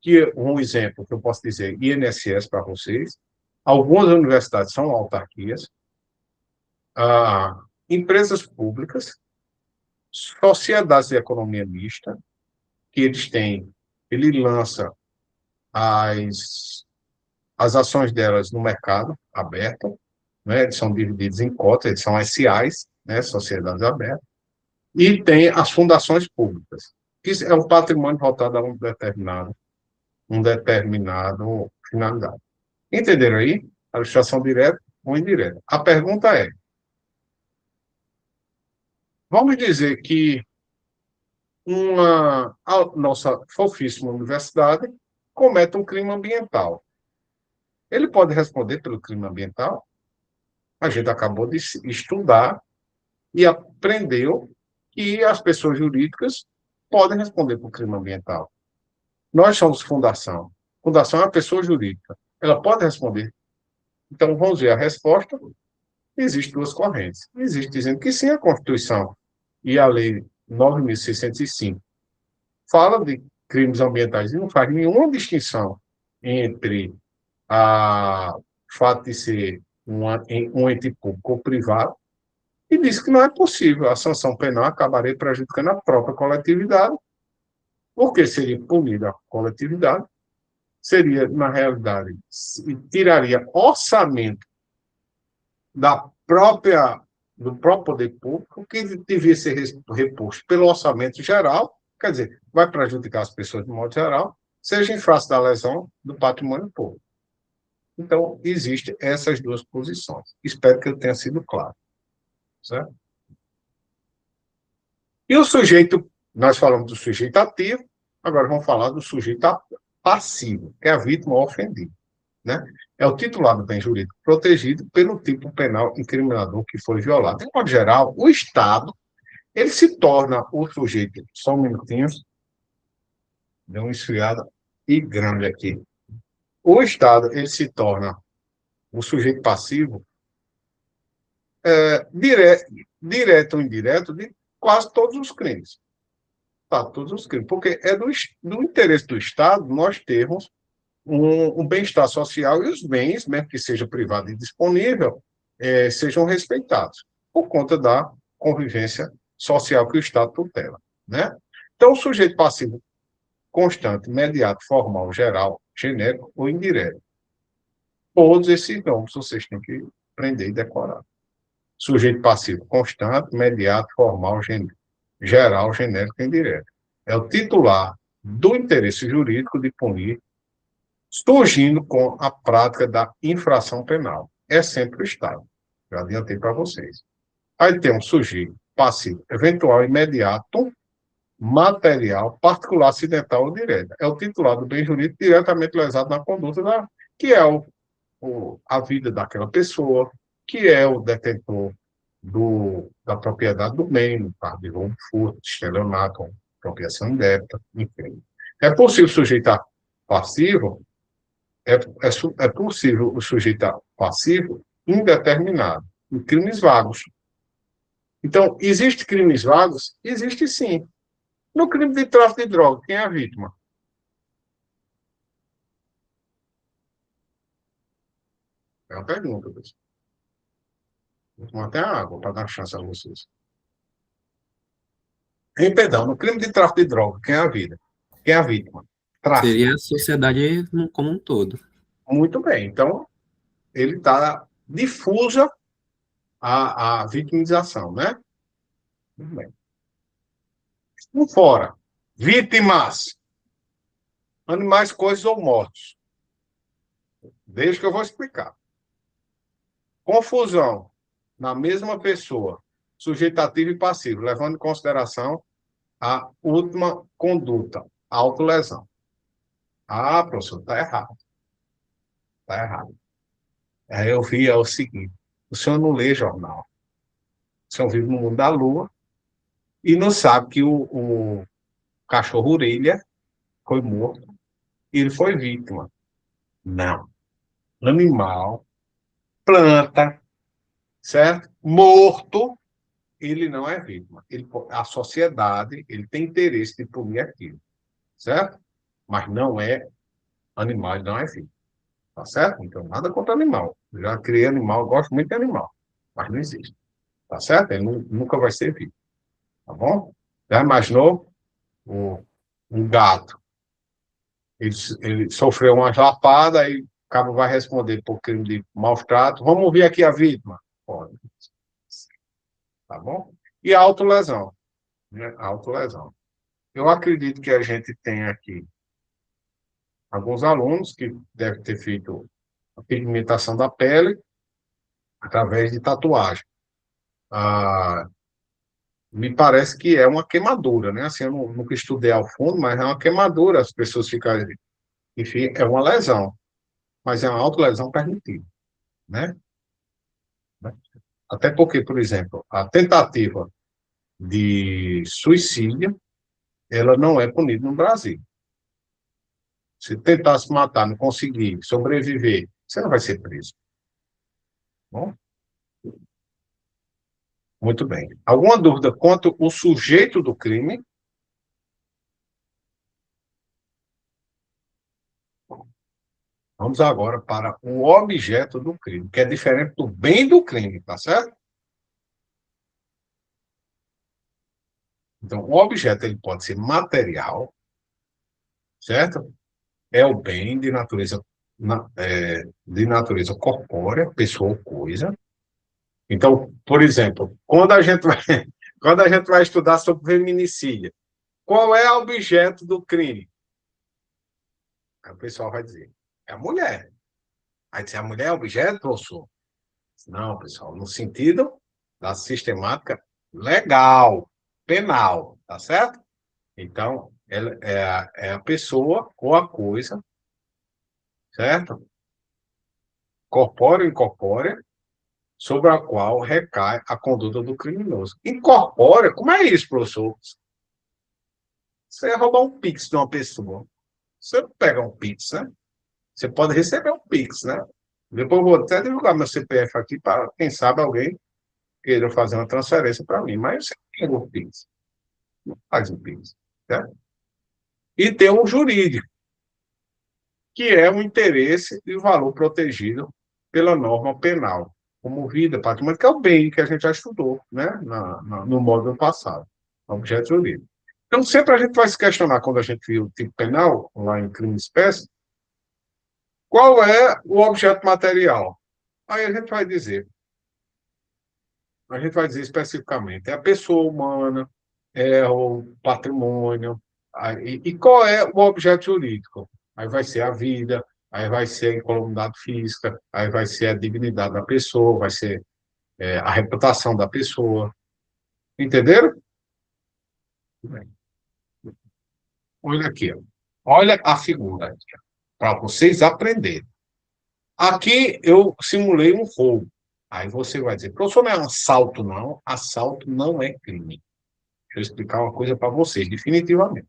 que um exemplo que eu posso dizer, INSS para vocês, algumas universidades são autarquias, empresas públicas, sociedades de economia mista, que ele lança as ações delas no mercado aberto, né? Eles são divididos em cotas, eles são SAs, né? Sociedades abertas, e tem as fundações públicas, que é um patrimônio voltado a um determinado finalidade. Entenderam aí? Administração direta ou indireta. A pergunta é, vamos dizer que a nossa fofíssima universidade comete um crime ambiental. Ele pode responder pelo crime ambiental? A gente acabou de estudar e aprendeu que as pessoas jurídicas podem responder por crime ambiental. Nós somos fundação. Fundação é uma pessoa jurídica. Ela pode responder. Então, vamos ver a resposta. Existem duas correntes. Existe dizendo que sim, a Constituição e a Lei 9.605 fala de crimes ambientais e não faz nenhuma distinção entre o fato de ser um ente público ou privado, e diz que não é possível. A sanção penal acabaria prejudicando a própria coletividade, porque seria punida a coletividade, seria, na realidade, tiraria orçamento do próprio poder público, que devia ser reposto pelo orçamento geral, quer dizer, vai prejudicar as pessoas de modo geral, seja em face da lesão do patrimônio público. Então, existem essas duas posições. Espero que eu tenha sido claro. Certo? E o sujeito, nós falamos do sujeito ativo, agora vamos falar do sujeito passivo, que é a vítima ofendida. Né? É o titular do bem jurídico protegido pelo tipo penal incriminador que foi violado. De modo geral, o Estado, ele se torna o sujeito, só um minutinho, deu uma esfriada e grande aqui. O Estado, ele se torna o sujeito passivo direto ou indireto de quase todos os crimes. Tá, todos os crimes. Porque é do interesse do Estado nós termos um bem-estar social e os bens, mesmo que seja privado e disponível, sejam respeitados, por conta da convivência social que o Estado tutela. Né? Então, o sujeito passivo constante, imediato, formal, geral, genérico ou indireto. Todos esses nomes vocês têm que aprender e decorar. Sujeito passivo constante, imediato, formal, geral, genérico e indireto. É o titular do interesse jurídico de punir, surgindo com a prática da infração penal. É sempre o Estado. Já adiantei para vocês. Aí tem um sujeito passivo eventual, imediato, material, particular, acidental ou direto. É o titular do bem jurídico diretamente lesado na conduta, que é a vida daquela pessoa, que é o detentor da propriedade do bem, no caso de roubo, furto, estelionato, apropriação indébita, enfim. É possível sujeitar passivo, é possível o sujeitar passivo indeterminado, em crimes vagos. Então, existe crimes vagos? Existe sim. No crime de tráfico de droga, quem é a vítima? É uma pergunta, pessoal. Vou tomar até a água para dar chance a vocês. Perdão, no crime de tráfico de droga, quem é a vida? Quem é a vítima? Tráfico. Seria a sociedade como um todo. Muito bem. Então, ele está difusa a vitimização, né? Muito bem. Um fora. Vítimas. Animais, coisas ou mortos. Desde que eu vou explicar. Confusão. Na mesma pessoa. Sujeito ativo e passivo, levando em consideração a última conduta, a autolesão. Ah, professor, está errado. Está errado. Aí eu vi o seguinte, o senhor não lê jornal. O senhor vive no mundo da lua e não sabe que o cachorro orelha foi morto e ele foi vítima. Não. Animal, planta, certo? Morto, ele não é vítima. A sociedade, ele tem interesse de punir aquilo, certo? Mas não é animal, ele não é vítima. Tá certo? Então, nada contra animal. Eu já criei animal, eu gosto muito de animal, mas não existe. Tá certo? Ele nunca vai ser vítima. Tá bom? Já imaginou um gato? Ele sofreu uma lapada e o cabo vai responder por crime de maus tratos. Vamos ouvir aqui a vítima. Pode. Tá bom? E a autolesão. Né? A autolesão. Eu acredito que a gente tem aqui alguns alunos que devem ter feito a pigmentação da pele através de tatuagem. Me parece que é uma queimadura, né? Assim, eu nunca estudei ao fundo, mas é uma queimadura, as pessoas ficam... Enfim, é uma lesão, mas é uma autolesão permitida, né? Até porque, por exemplo, a tentativa de suicídio, ela não é punida no Brasil. Se tentar se matar, não conseguir sobreviver, você não vai ser preso. Bom? Muito bem. Alguma dúvida quanto ao sujeito do crime? Vamos agora para o objeto do crime, que é diferente do bem do crime, tá certo? Então, o objeto ele pode ser material, certo? É o bem de natureza corpórea, pessoa ou coisa. Então, por exemplo, quando a gente vai estudar sobre feminicídio, qual é o objeto do crime? Aí o pessoal vai dizer, é a mulher. Aí dizer, a mulher é objeto, professor? Não, pessoal, no sentido da sistemática legal, penal, tá certo? Então, ela é a pessoa ou a coisa, certo? Corpórea ou incorpórea, sobre a qual recai a conduta do criminoso. Incorpórea, como é isso, professor? Você ia roubar um Pix de uma pessoa. Você não pega um Pix, né? Você pode receber um Pix, né? Depois eu vou até divulgar meu CPF aqui para, quem sabe, alguém queira fazer uma transferência para mim. Mas você pega um Pix. Não faz um Pix, certo? E tem um jurídico, que é o interesse e o valor protegido pela norma penal, como vida, patrimônio, que é o bem que a gente já estudou, né, no módulo passado, objeto jurídico. Então, sempre a gente vai se questionar, quando a gente viu o tipo penal, lá em crime de espécie, qual é o objeto material? Aí a gente vai dizer especificamente, é a pessoa humana, é o patrimônio, e qual é o objeto jurídico? Aí vai ser a vida, aí vai ser a incolumidade física, aí vai ser a dignidade da pessoa, vai ser a reputação da pessoa. Entenderam? Olha aqui, ó. Olha a figura aqui, para vocês aprenderem. Aqui eu simulei um roubo. Aí você vai dizer, professor, não é um assalto, não. Assalto não é crime. Deixa eu explicar uma coisa para vocês, definitivamente.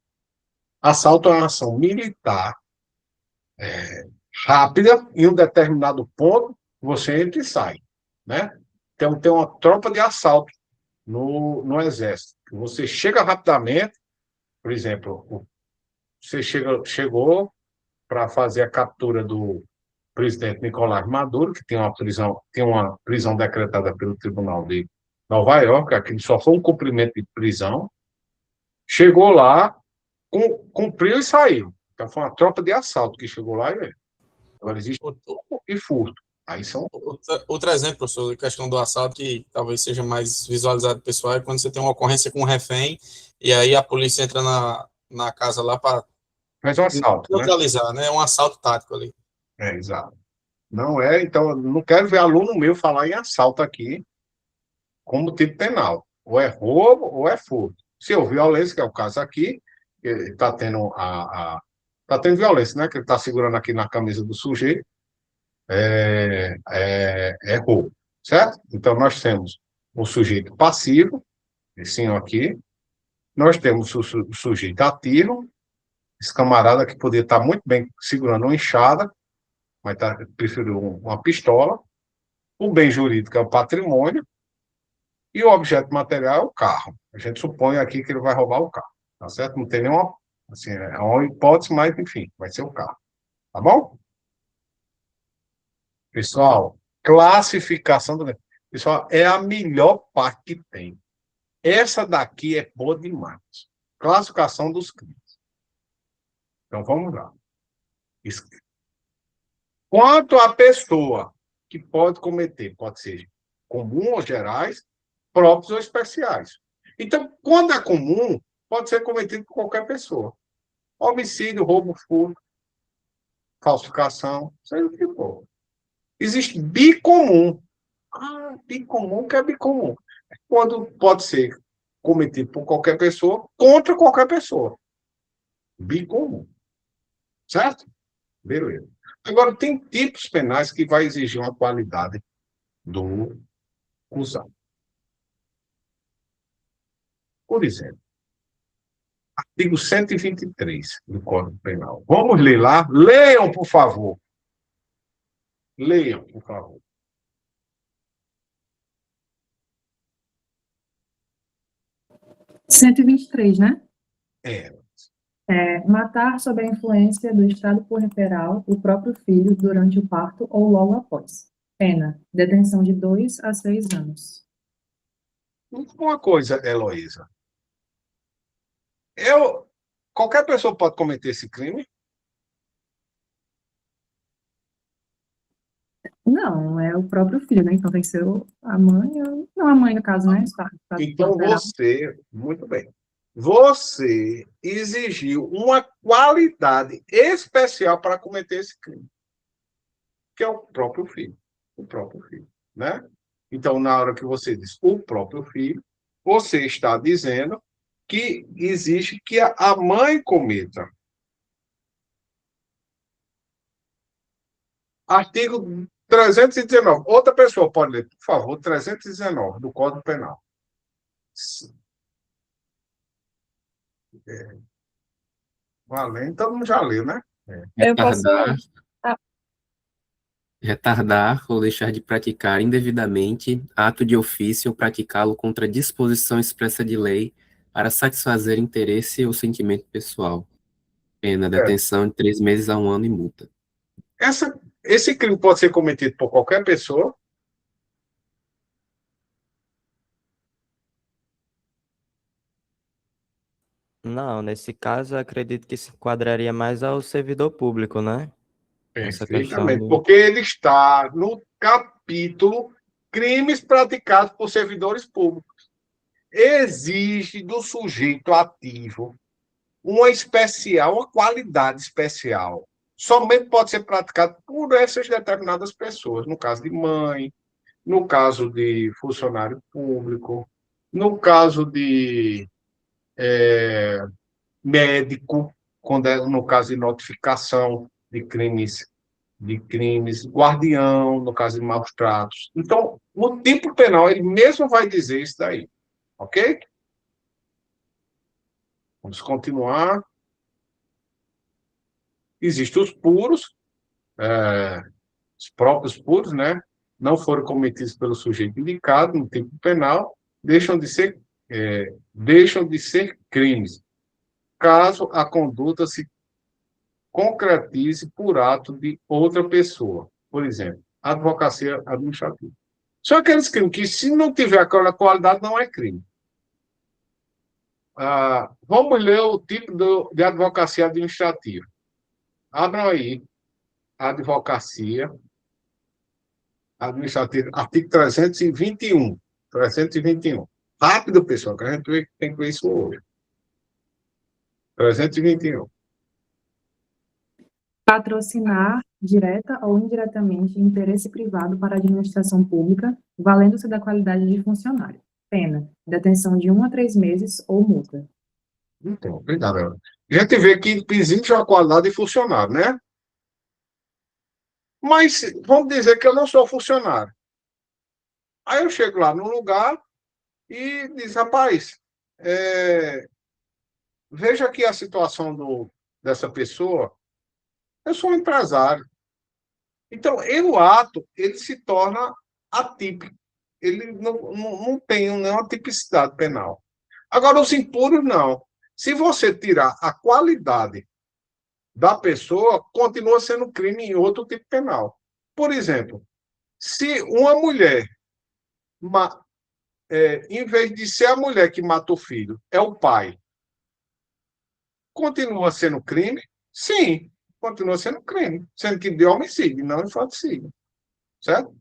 Assalto é uma ação militar rápida, em um determinado ponto, você entra e sai, né? Então, tem uma tropa de assalto no Exército. Você chega rapidamente, por exemplo, você chegou para fazer a captura do presidente Nicolás Maduro, que tem uma prisão decretada pelo Tribunal de Nova York, aqui só foi um cumprimento de prisão, chegou lá, cumpriu e saiu. Então, foi uma tropa de assalto que chegou lá e agora existe roubo e furto. Aí são... Outro exemplo, professor, a questão do assalto, que talvez seja mais visualizado pessoal, é quando você tem uma ocorrência com um refém, e aí a polícia entra na casa lá para Mas é um assalto, neutralizar, né? É um assalto tático ali. Exato. Não é, então, eu não quero ver aluno meu falar em assalto aqui como tipo penal. Ou é roubo ou é furto. Se houve violência, que é o caso aqui, está tendo tá tendo violência, né? Que ele está segurando aqui na camisa do sujeito, é roubo, certo? Então, nós temos o sujeito passivo, esse senhor aqui, nós temos o sujeito ativo, esse camarada que poderia estar muito bem segurando uma enxada, mas preferiu uma pistola, O bem jurídico é o patrimônio e o objeto material é o carro. A gente supõe aqui que ele vai roubar o carro, tá certo? Não tem nenhuma, assim, é uma hipótese, mas, enfim, vai ser o carro, tá bom? Pessoal, classificação do... Pessoal, é a melhor parte que tem. Essa daqui é boa demais. Classificação dos crimes. Então, vamos lá. Quanto à pessoa que pode cometer, pode ser comum ou gerais, próprios ou especiais. Então, quando é comum, pode ser cometido por qualquer pessoa. Homicídio, roubo, furto, falsificação, seja o que for. Existe bicomum. Ah, bicomum, que é bicomum? Quando pode ser cometido por qualquer pessoa contra qualquer pessoa. Bicomum. Certo? Beleza. Agora, tem tipos penais que vai exigir uma qualidade do acusado. Por exemplo, artigo 123 do Código Penal. Vamos ler lá? Leiam, por favor. Leiam, por favor. 123, né? É. Matar sob a influência do estado puerperal o próprio filho durante o parto ou logo após. Pena, detenção de 2 a 6 anos. Uma coisa, Heloísa. Qualquer pessoa pode cometer esse crime? Não, é o próprio filho, né? Então tem que ser a mãe, não a mãe no caso, né? Então você, muito bem, você exigiu uma qualidade especial para cometer esse crime, que é o próprio filho. O próprio filho, né? Então, na hora que você diz o próprio filho, você está dizendo que exige que a mãe cometa. Artigo 319. Outra pessoa pode ler, por favor, 319 do Código Penal. Valendo, todo mundo já leu, né? Eu posso Retardar, ler. retardar ou deixar de praticar indevidamente ato de ofício ou praticá-lo contra disposição expressa de lei para satisfazer interesse ou sentimento pessoal. Pena, detenção de 3 meses a 1 ano e multa. Esse crime pode ser cometido por qualquer pessoa. Não, nesse caso, eu acredito que se enquadraria mais ao servidor público, né? Essa questão Perfeitamente, do... porque ele está no capítulo crimes praticados por servidores públicos. Exige do sujeito ativo uma qualidade especial. Somente pode ser praticado por essas determinadas pessoas, no caso de mãe, no caso de funcionário público, no caso de médico, no caso de notificação de crimes, guardião, no caso de maus tratos. Então, o tipo penal, ele mesmo vai dizer isso daí, ok? Vamos continuar. Existem os puros, os próprios puros, né? Não foram cometidos pelo sujeito indicado no tipo penal, deixam de ser crimes, caso a conduta se concretize por ato de outra pessoa. Por exemplo, advocacia administrativa. São aqueles crimes que, se não tiver aquela qualidade, não é crime. Vamos ler o tipo de advocacia administrativa. Abram aí. Advocacia administrativa, artigo 321. 321. Rápido, pessoal, que a gente tem que ver isso hoje. 321. Patrocinar, direta ou indiretamente, interesse privado para a administração pública, valendo-se da qualidade de funcionário. Pena, detenção de 1 a 3 meses ou multa. Então, obrigado. A gente vê que existe uma qualidade de funcionário, né? Mas vamos dizer que eu não sou funcionário. Aí eu chego lá no lugar e diz, rapaz, veja aqui a situação dessa pessoa. Eu sou um empresário. Então, o ato, ele se torna atípico. Ele não tem nenhuma tipicidade penal. Agora, os impuros, não. Se você tirar a qualidade da pessoa, continua sendo crime em outro tipo penal. Por exemplo, se uma mulher, em vez de ser a mulher que mata o filho, é o pai, continua sendo crime? Sim, continua sendo crime, sendo que de homicídio, não infanticídio. Certo?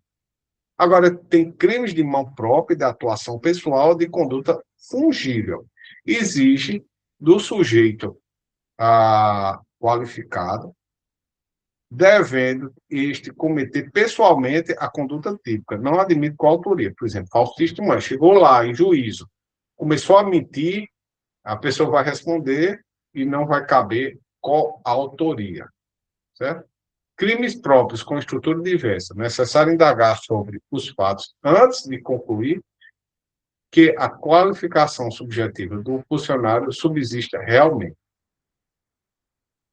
Agora, tem crimes de mão própria, de atuação pessoal, de conduta fungível. Exige do sujeito qualificado, devendo este cometer pessoalmente a conduta típica. Não admite coautoria. Por exemplo, falso testemunho. Chegou lá em juízo, começou a mentir, a pessoa vai responder e não vai caber coautoria. Certo? Crimes próprios com estrutura diversa. Necessário indagar sobre os fatos antes de concluir que a qualificação subjetiva do funcionário subsista realmente.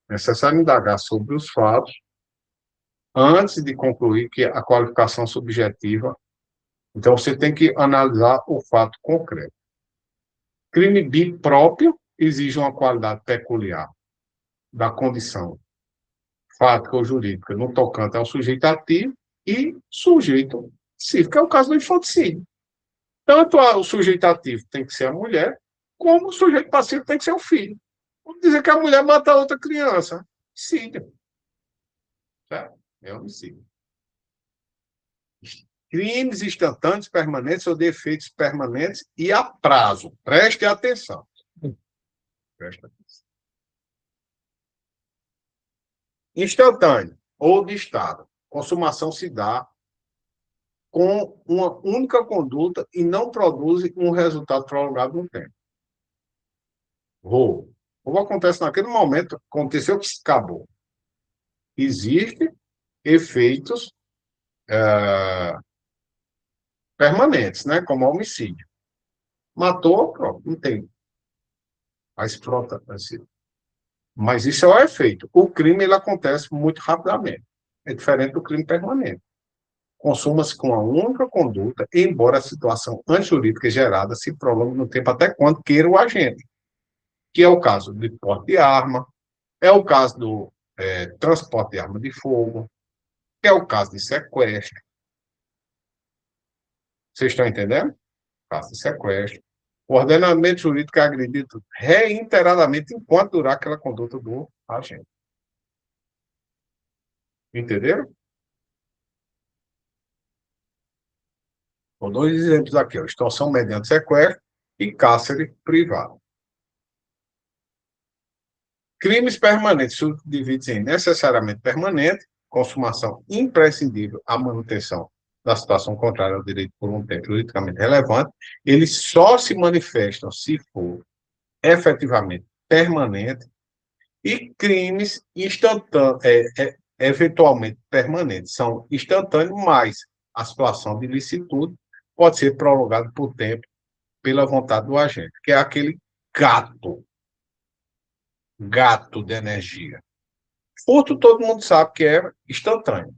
Necessário indagar sobre os fatos antes de concluir que a qualificação subjetiva. Então, você tem que analisar o fato concreto. Crime bipróprio exige uma qualidade peculiar da condição fática ou jurídica no tocante ao sujeito ativo e sujeito cívico. É o caso do infanticídio. Tanto o sujeito ativo tem que ser a mulher, como o sujeito passivo tem que ser o filho. Vamos dizer que a mulher mata a outra criança. Homicídio. Certo? É homicídio. Crimes instantâneos permanentes ou defeitos permanentes e a prazo. Preste atenção. Preste atenção. Instantâneo ou de estado. Consumação se dá com uma única conduta e não produz um resultado prolongado no tempo. Roubo. Roubo acontece naquele momento, aconteceu, acabou. Existem efeitos permanentes, né? Como homicídio. Matou, pronto, não tem. Mas pronto, assim. Mas isso é o efeito. O crime ele acontece muito rapidamente. É diferente do crime permanente. Consuma-se com a única conduta, embora a situação antijurídica gerada se prolongue no tempo até quando queira o agente, que é o caso de porte de arma, é o caso do transporte de arma de fogo, que é o caso de sequestro. Vocês estão entendendo? Caso de sequestro. O ordenamento jurídico é agredido reiteradamente enquanto durar aquela conduta do agente. Entenderam? Com dois exemplos aqui, extorsão mediante sequestro e cárcere privado. Crimes permanentes subdividem em necessariamente permanente, consumação imprescindível à manutenção da situação contrária ao direito por um tempo juridicamente relevante, eles só se manifestam se for efetivamente permanente, e crimes instantâneos, eventualmente permanentes, são instantâneos, mas a situação de ilicitude pode ser prolongada por tempo pela vontade do agente, que é aquele gato de energia. Furto, todo mundo sabe que é instantâneo.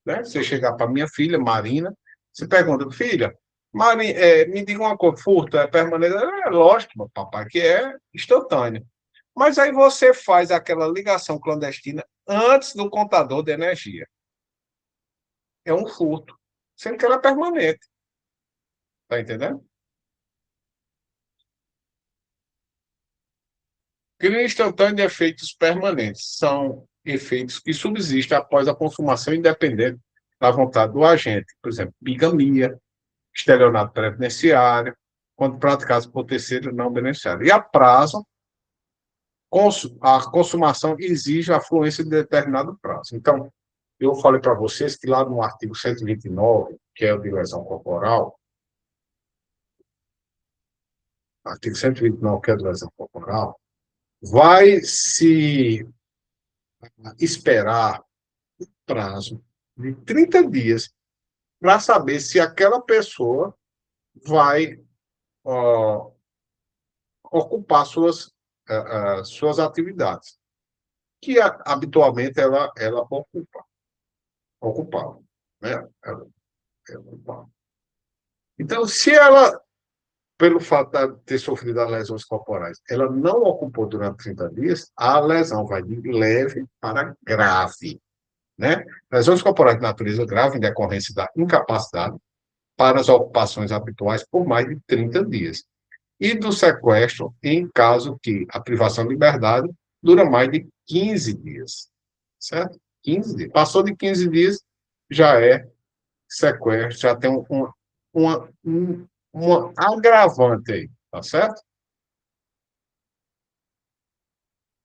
Né? Você chegar para minha filha, Marina, você pergunta, filha, me diga uma coisa, furto é permanente? É lógico, meu papai, que é instantâneo. Mas aí você faz aquela ligação clandestina antes do contador de energia. É um furto, sendo que ela é permanente. Está entendendo? Crime instantâneo de efeitos permanentes. São efeitos que subsistem após a consumação independente da vontade do agente. Por exemplo, bigamia, estelionato previdenciário, quando praticados por terceiro não beneficiário. E a prazo, a consumação exige a fluência de determinado prazo. Então, eu falei para vocês que lá no artigo 129, que é o de lesão corporal, artigo 129, que é de lesão corporal, vai se esperar um prazo de 30 dias para saber se aquela pessoa vai ocupar suas atividades, que habitualmente ela ocupava. Né? Então, se ela, pelo fato de ter sofrido as lesões corporais, ela não ocupou durante 30 dias, a lesão vai de leve para grave, né? Lesões corporais de natureza grave em decorrência da incapacidade para as ocupações habituais por mais de 30 dias. E do sequestro em caso que a privação de liberdade dura mais de 15 dias, certo? 15 dias. Passou de 15 dias, já é sequestro, já tem uma agravante aí, tá certo?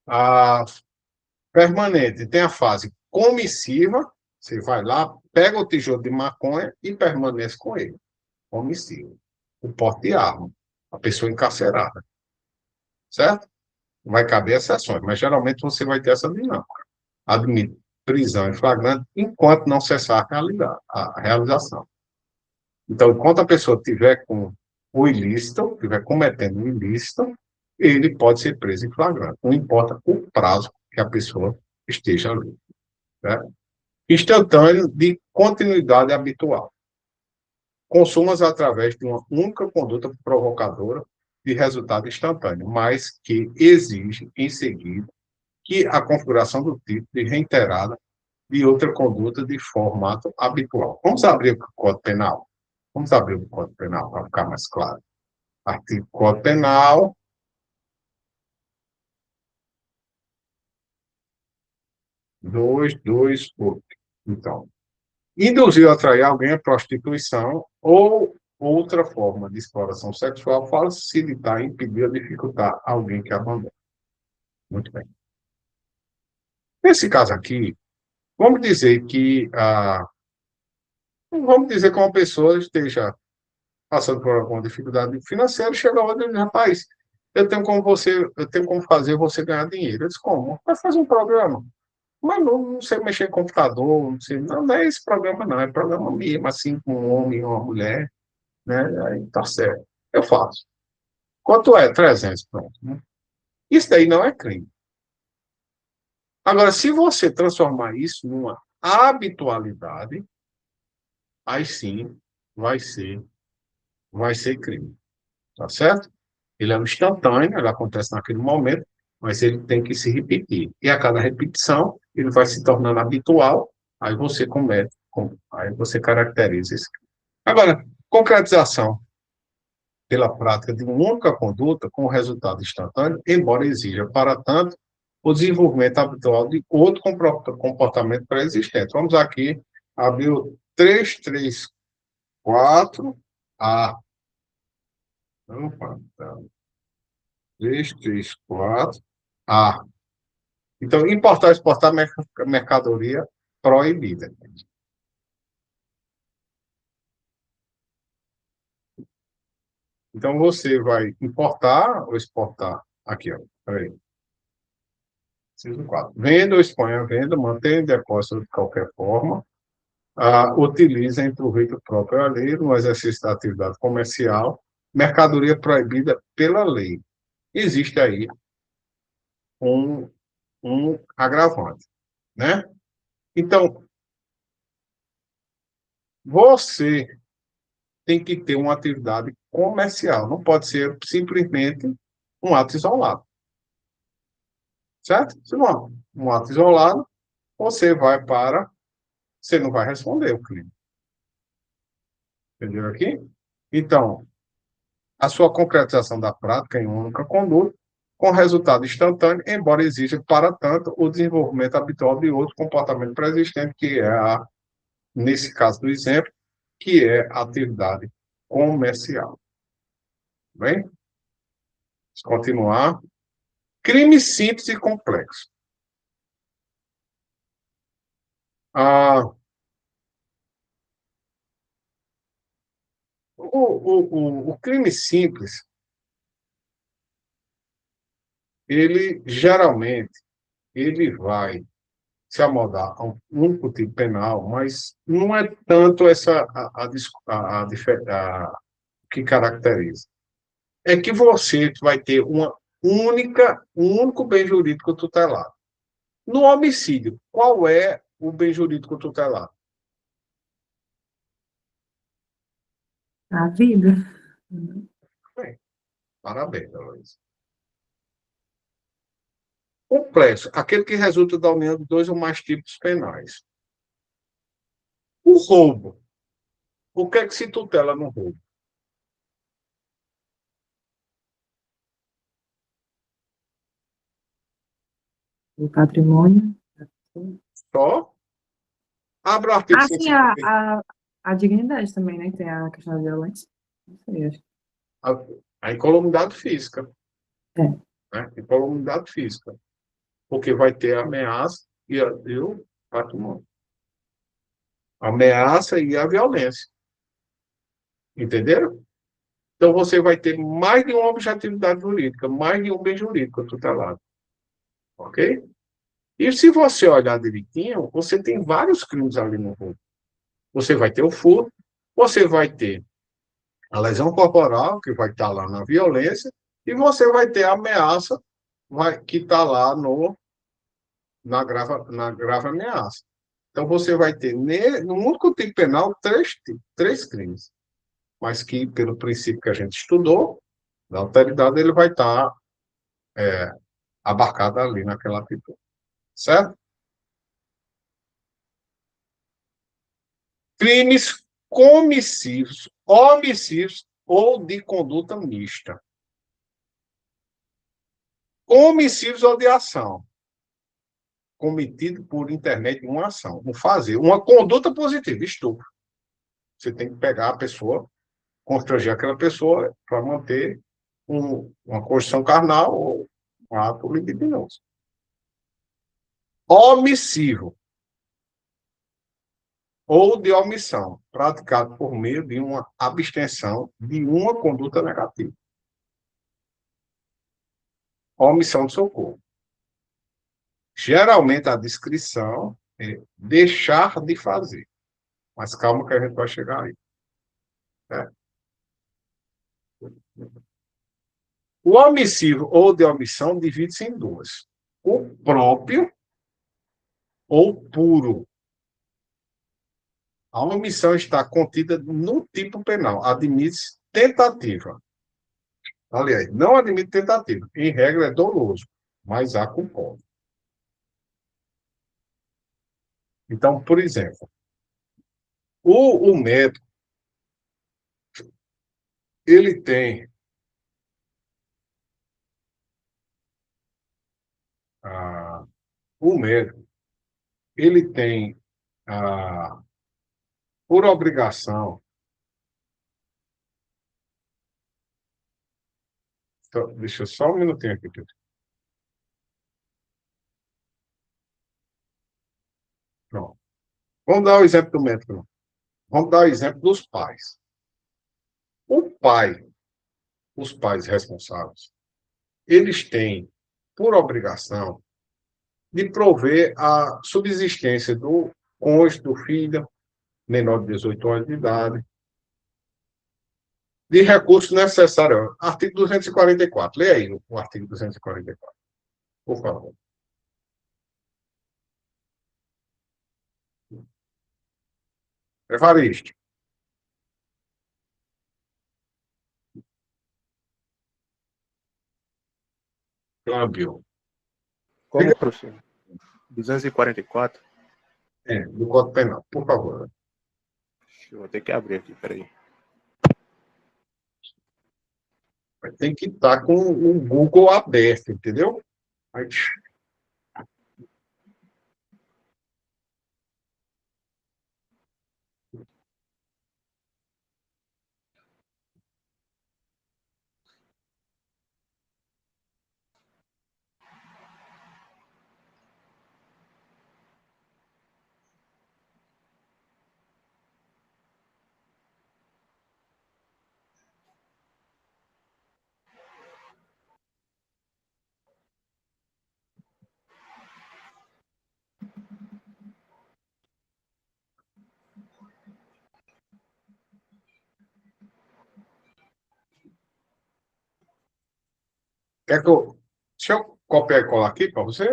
A permanente tem a fase comissiva, você vai lá, pega o tijolo de maconha e permanece com ele. Comissivo. O porte de arma. A pessoa encarcerada. Certo? Vai caber exceções, mas geralmente você vai ter essa dinâmica. Admite prisão em flagrante enquanto não cessar a realização. Então, enquanto a pessoa estiver com o ilícito, estiver cometendo o ilícito, ele pode ser preso em flagrante. Não importa o prazo que a pessoa esteja ali. Certo? Instantâneo de continuidade habitual. Consumas através de uma única conduta provocadora de resultado instantâneo, mas que exige, em seguida, que a configuração do tipo de reiterada de outra conduta de formato habitual. Vamos abrir o Código Penal? Vamos abrir o Código Penal para ficar mais claro. Artigo Código Penal. Dois, oito. Então, induzir ou atrair alguém à prostituição ou outra forma de exploração sexual, facilitar, impedir ou dificultar alguém que abandona. Muito bem. Nesse caso aqui, vamos dizer que uma pessoa esteja passando por alguma dificuldade financeira, chega lá e diz, rapaz, eu tenho como fazer você ganhar dinheiro. Eu disse, como? Vai fazer um programa. Mas não sei mexer em computador, não é esse programa não, é programa mesmo, assim, com um homem e uma mulher, né? Aí tá certo. Eu faço. Quanto é? 300, pronto. Né? Isso daí não é crime. Agora, se você transformar isso numa habitualidade, aí sim vai ser crime. Tá certo? Ele é um instantâneo, ele acontece naquele momento, mas ele tem que se repetir. E a cada repetição, ele vai se tornando habitual, aí você comete, aí você caracteriza isso. Agora, concretização pela prática de uma única conduta com resultado instantâneo, embora exija, para tanto, o desenvolvimento habitual de outro comportamento pré-existente. Vamos aqui abrir o 334A. Opa, tá. 334A. Então, importar e exportar mercadoria proibida. Então, você vai importar ou exportar? Aqui, ó. Peraí. 4. Venda ou expõe a venda, mantém em depósito de qualquer forma, utiliza em proveito próprio a lei, no exercício da atividade comercial, mercadoria proibida pela lei. Existe aí um agravante, né? Então, você tem que ter uma atividade comercial, não pode ser simplesmente um ato isolado. Certo? Se não um ato isolado, você não vai responder o crime. Entendeu aqui? Então, a sua concretização da prática em uma única conduta, com resultado instantâneo, embora exija, para tanto, o desenvolvimento habitual de outro comportamento pré-existente, que é, nesse caso do exemplo, que é a atividade comercial. Bem? Vamos continuar. Crime simples e complexo. O crime simples, ele geralmente vai se amoldar a um único tipo penal, mas não é tanto essa que caracteriza. É que você vai ter um único bem jurídico tutelado. No homicídio, qual é o bem jurídico tutelado? A vida. Bem, parabéns, Heloísa. Complexo, aquele que resulta da união de dois ou mais tipos penais. O roubo. O que é que se tutela no roubo? O patrimônio. Só abre o artigo Sim, 150. a dignidade também, né? Tem a questão da violência. Não sei, acho. A incolumidade física. É. Né? Incolumidade física. Porque vai ter ameaça e o patrimônio. A ameaça e a violência. Entenderam? Então, você vai ter mais de uma objetividade jurídica, mais de um bem jurídico tutelado. Ok? E se você olhar direitinho, você tem vários crimes ali no roubo. Você vai ter o furto, você vai ter a lesão corporal, que vai estar lá na violência, e você vai ter a ameaça, que está lá na grave ameaça. Então, você vai ter, no único tipo penal, três crimes. Mas que, pelo princípio que a gente estudou, da alteridade, ele vai estar abarcado ali naquela atitude. Certo? Crimes comissivos, omissivos ou de conduta mista. Comissivos ou de ação. Cometido por intermédio de uma ação. Um fazer. Uma conduta positiva, estupro. Você tem que pegar a pessoa, constranger aquela pessoa para manter uma construção carnal ou um ato libidinoso. Omissivo ou de omissão, praticado por meio de uma abstenção de uma conduta negativa. Omissão de socorro. Geralmente a descrição é deixar de fazer. Mas calma que a gente vai chegar aí. Né? O omissivo ou de omissão divide-se em duas. O próprio ou puro. A omissão está contida no tipo penal. Admite-se tentativa. Aliás, não admite tentativa. Em regra, é doloso, mas há culpado. Então, por exemplo, o médico, ele tem o médico, ele tem por obrigação. Então, deixa eu só um minutinho aqui, Pedro. Pronto. Vamos dar o exemplo do médico. Não. Vamos dar o exemplo dos pais. O pai, os pais responsáveis, eles têm por obrigação de prover a subsistência do cônjuge, do filho, menor de 18 anos de idade, de recursos necessários. Artigo 244. Leia aí o artigo 244, por favor. Evaristo. Câmbio. Como, professor? 244? Do Código Penal, por favor. Eu vou ter que abrir aqui, peraí. Tem que estar com o Google aberto, entendeu? Aí, deixa eu copiar e colar aqui para você.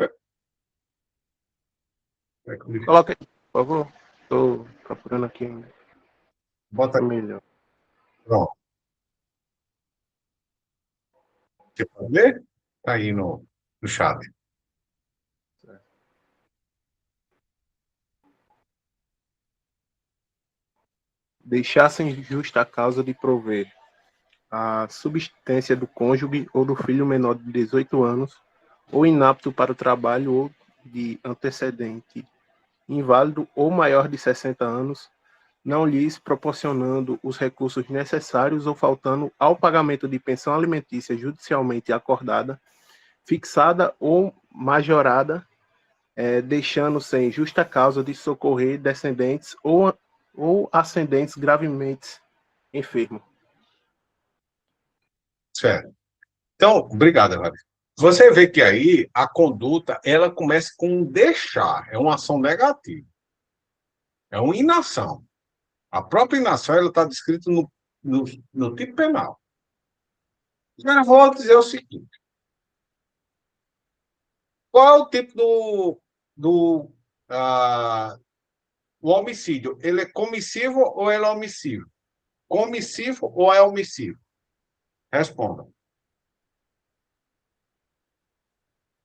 Coloca aí, por favor. Estou procurando aqui. Bota aqui. Melhor. Pronto. Você pode ver? Está aí no chat. Deixar sem justa causa de prover a subsistência do cônjuge ou do filho menor de 18 anos, ou inapto para o trabalho ou de antecedente inválido ou maior de 60 anos, não lhes proporcionando os recursos necessários ou faltando ao pagamento de pensão alimentícia judicialmente acordada, fixada ou majorada, deixando sem justa causa de socorrer descendentes ou ascendentes gravemente enfermos. Certo. Então, obrigado, Larissa. Você vê que aí a conduta ela começa com um deixar, é uma ação negativa, é uma inação. A própria inação ela está descrita no tipo penal. Agora, vou dizer o seguinte: qual é o tipo o homicídio? Ele é comissivo ou ele é omissivo? Comissivo ou é omissivo? Respondam.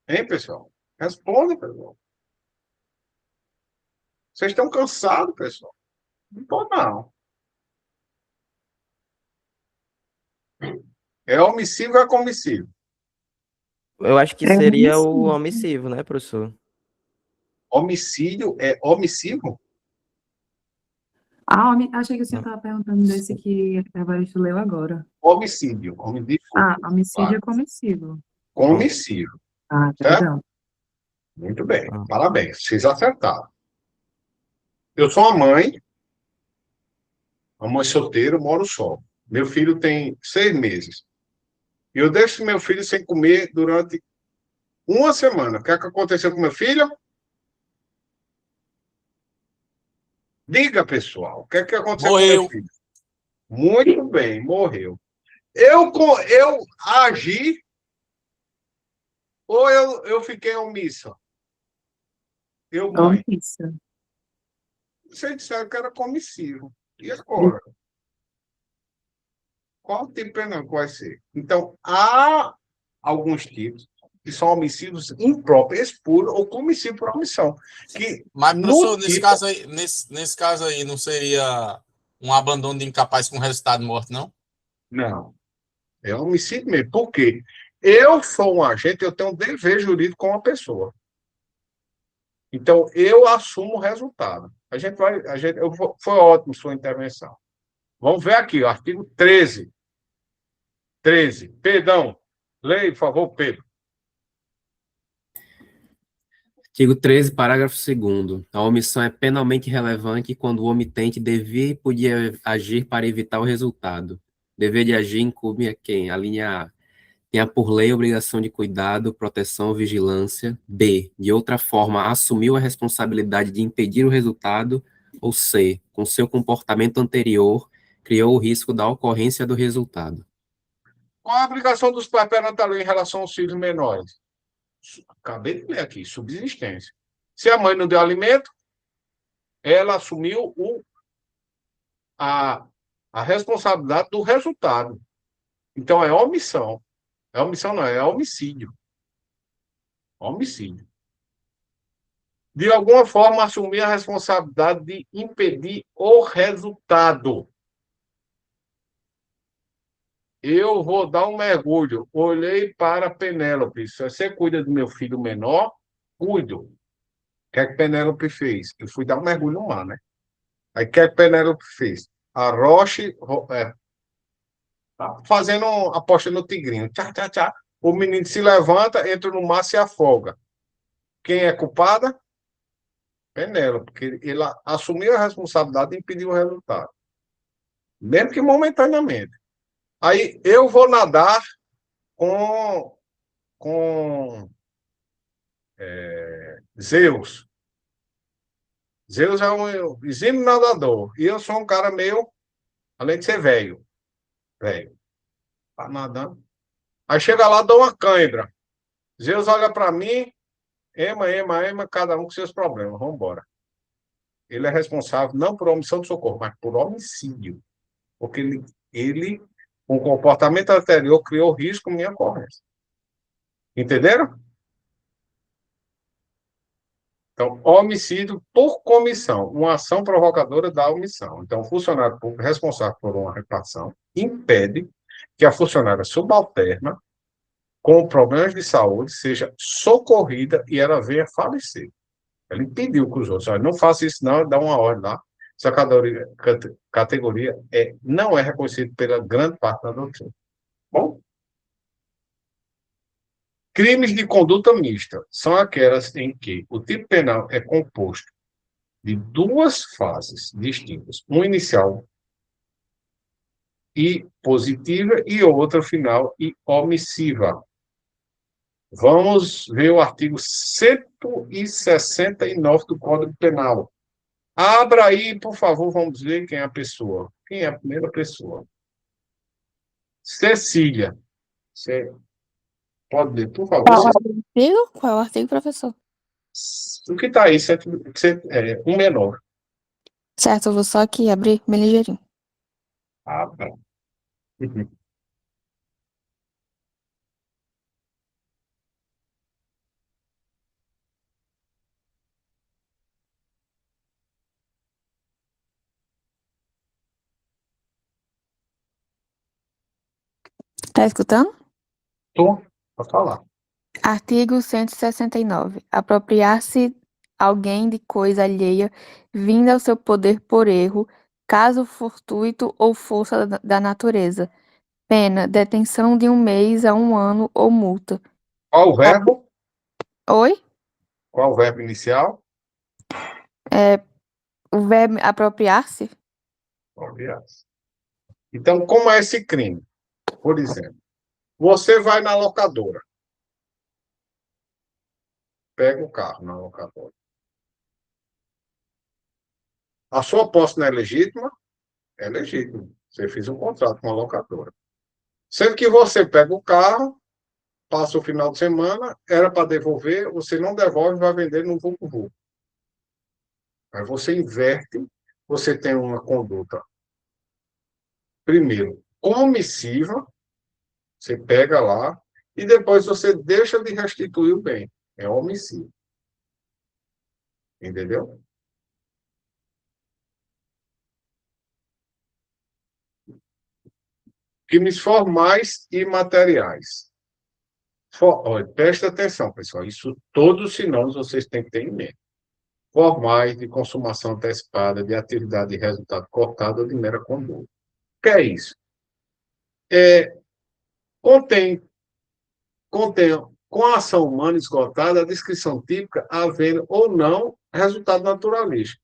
Hein, pessoal? Responda, pessoal. Vocês estão cansados, pessoal? Não estou, não. É omissivo ou é comissivo? Eu acho que É seria o omissivo. omissivo, né, professor? Homicídio é omissivo? Achei que o senhor estava perguntando desse que a Evaristo leu agora. Homicídio. Homicídio é comissivo. Comissivo. Certo? Perdão. Muito bem. Parabéns. Vocês acertaram. Eu sou uma mãe solteira, moro só. Meu filho tem 6 meses. E eu deixo meu filho sem comer durante uma semana. O que é que aconteceu com meu filho? Diga, pessoal. O que é que aconteceu com meu filho? Muito bem, morreu. Eu agi ou eu fiquei omissa? Eu, mãe. Omissa. Vocês disseram que era comissivo. E agora? Qual o tipo penal que vai ser? Então, há alguns tipos que são homicídios impróprios, expuro ou comissivo por omissão. Mas, professor, nesse caso aí, não seria um abandono de incapaz com resultado de morte, não? Não. É homicídio mesmo. Por quê? Eu sou um agente, eu tenho um dever jurídico com a pessoa. Então, eu assumo o resultado. Foi ótimo sua intervenção. Vamos ver aqui, o artigo 13. 13. Perdão. Leia, por favor, Pedro. Artigo 13, parágrafo 2º. A omissão é penalmente relevante quando o omitente devia e podia agir para evitar o resultado. Dever de agir incumbe a quem? A linha A. Tenha por lei a obrigação de cuidado, proteção ou vigilância. B. De outra forma, assumiu a responsabilidade de impedir o resultado. Ou C. Com seu comportamento anterior, criou o risco da ocorrência do resultado. Qual a obrigação dos pais perante a lei em relação aos filhos menores? Acabei de ler aqui, subsistência. Se a mãe não deu alimento, ela assumiu a responsabilidade do resultado. Então, é omissão. É omissão, não, é homicídio. Homicídio. De alguma forma, assumir a responsabilidade de impedir o resultado. Eu vou dar um mergulho. Olhei para Penélope. Se você cuida do meu filho menor, cuido. O que é que Penélope fez? Eu fui dar um mergulho no mar, né? Aí o que é que Penélope fez? A Roche fazendo aposta no tigrinho. Tchá, tchá, tchá. O menino se levanta, entra no mar e se afoga. Quem é culpada? Penélope, porque ela assumiu a responsabilidade de impedir o resultado. Mesmo que momentaneamente. Aí eu vou nadar com Zeus. Zeus é um exímio nadador. E eu sou um cara meio, além de ser velho. Velho. Tá nadando. Aí chega lá, dou uma cãibra. Zeus olha para mim, ema, cada um com seus problemas. Vamos embora. Ele é responsável não por omissão de socorro, mas por homicídio. Porque o comportamento anterior criou risco à minha ocorrência. Entenderam? Então, homicídio por comissão, uma ação provocadora da omissão. Então, o funcionário público responsável por uma repartição impede que a funcionária subalterna, com problemas de saúde, seja socorrida e ela venha a falecer. Ela impediu que os outros, olha, não faça isso não, dá uma ordem lá. Essa categoria não é reconhecida pela grande parte da doutrina. Bom? Crimes de conduta mista são aquelas em que o tipo penal é composto de duas fases distintas, uma inicial e positiva e outra final e omissiva. Vamos ver o artigo 169 do Código Penal. Abra aí, por favor, vamos ver quem é a pessoa. Quem é a primeira pessoa? Cecília. Você pode ler, por favor? Qual é o artigo? Qual é o artigo, professor? O que está aí? Um menor. Certo, eu vou só aqui abrir bem ligeirinho. Abra. Tá escutando? Tô, pode falar. Artigo 169. Apropriar-se alguém de coisa alheia vinda ao seu poder por erro, caso fortuito ou força da natureza. Pena, detenção de 1 mês a 1 ano ou multa. Qual o verbo? Oi? Qual o verbo inicial? O verbo apropriar-se? Apropriar-se. Então, como é esse crime? Por exemplo, você vai na locadora. Pega o carro na locadora. A sua posse não é legítima? É legítima. Você fez um contrato com a locadora. Sendo que você pega o carro, passa o final de semana, era para devolver, você não devolve, vai vender no vulco-vulco. Aí você inverte, você tem uma conduta, primeiro, omissiva, você pega lá, e depois você deixa de restituir o bem. É homicídio. Entendeu? Crimes formais e materiais. Olha, presta atenção, pessoal. Isso todos os sinônimos vocês têm que ter em mente. Formais, de consumação antecipada, de atividade de resultado cortado ou de mera conduta. O que é isso? Contém, com a ação humana esgotada, a descrição típica, havendo ou não resultado naturalístico.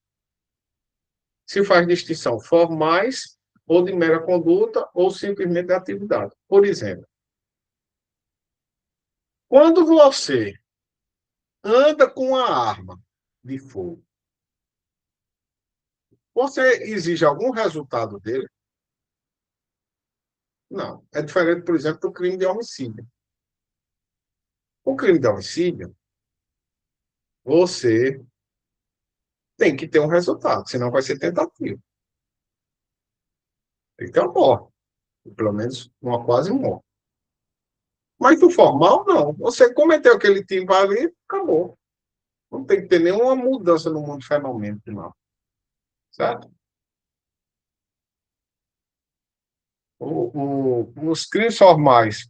Se faz distinção formais ou de mera conduta ou simplesmente de atividade. Por exemplo, quando você anda com uma arma de fogo, você exige algum resultado dele? Não. É diferente, por exemplo, do crime de homicídio. O crime de homicídio, você tem que ter um resultado, senão vai ser tentativa. Tem que ter uma morte. Pelo menos uma quase morte. Mas no formal, não. Você cometeu aquele tipo ali, acabou. Não tem que ter nenhuma mudança no mundo fenômeno, não. Certo? Os crimes formais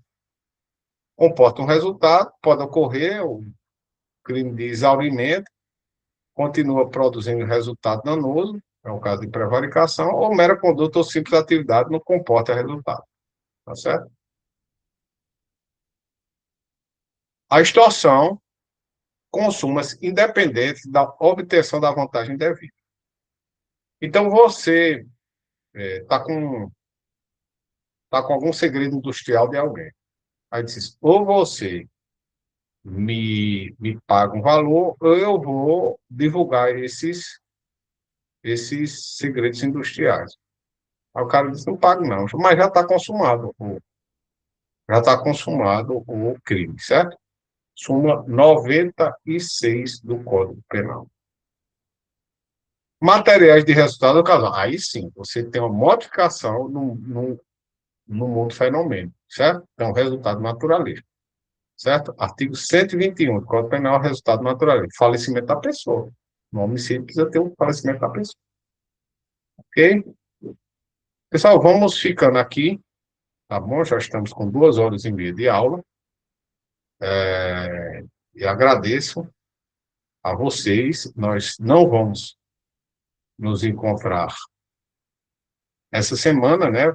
comportam um resultado, pode ocorrer o crime de exaurimento, continua produzindo resultado danoso, é o caso de prevaricação, ou mera conduta ou simples atividade não comporta resultado. Tá certo? A extorsão consuma-se independente da obtenção da vantagem devida. Então, você está com algum segredo industrial de alguém. Aí diz, ou você me paga um valor, ou eu vou divulgar esses segredos industriais. Aí o cara diz, não pago não, mas já está consumado o crime, certo? Súmula 96 do Código Penal. Materiais de resultado casal. Aí sim, você tem uma modificação no mundo fenômeno, certo? Então, resultado naturalista, certo? Artigo 121 do Código Penal, resultado naturalista. Falecimento da pessoa. No homicídio precisa ter o falecimento da pessoa. Ok? Pessoal, vamos ficando aqui, tá bom? Já estamos com 2 horas e meia de aula. E agradeço a vocês. Nós não vamos nos encontrar essa semana, né?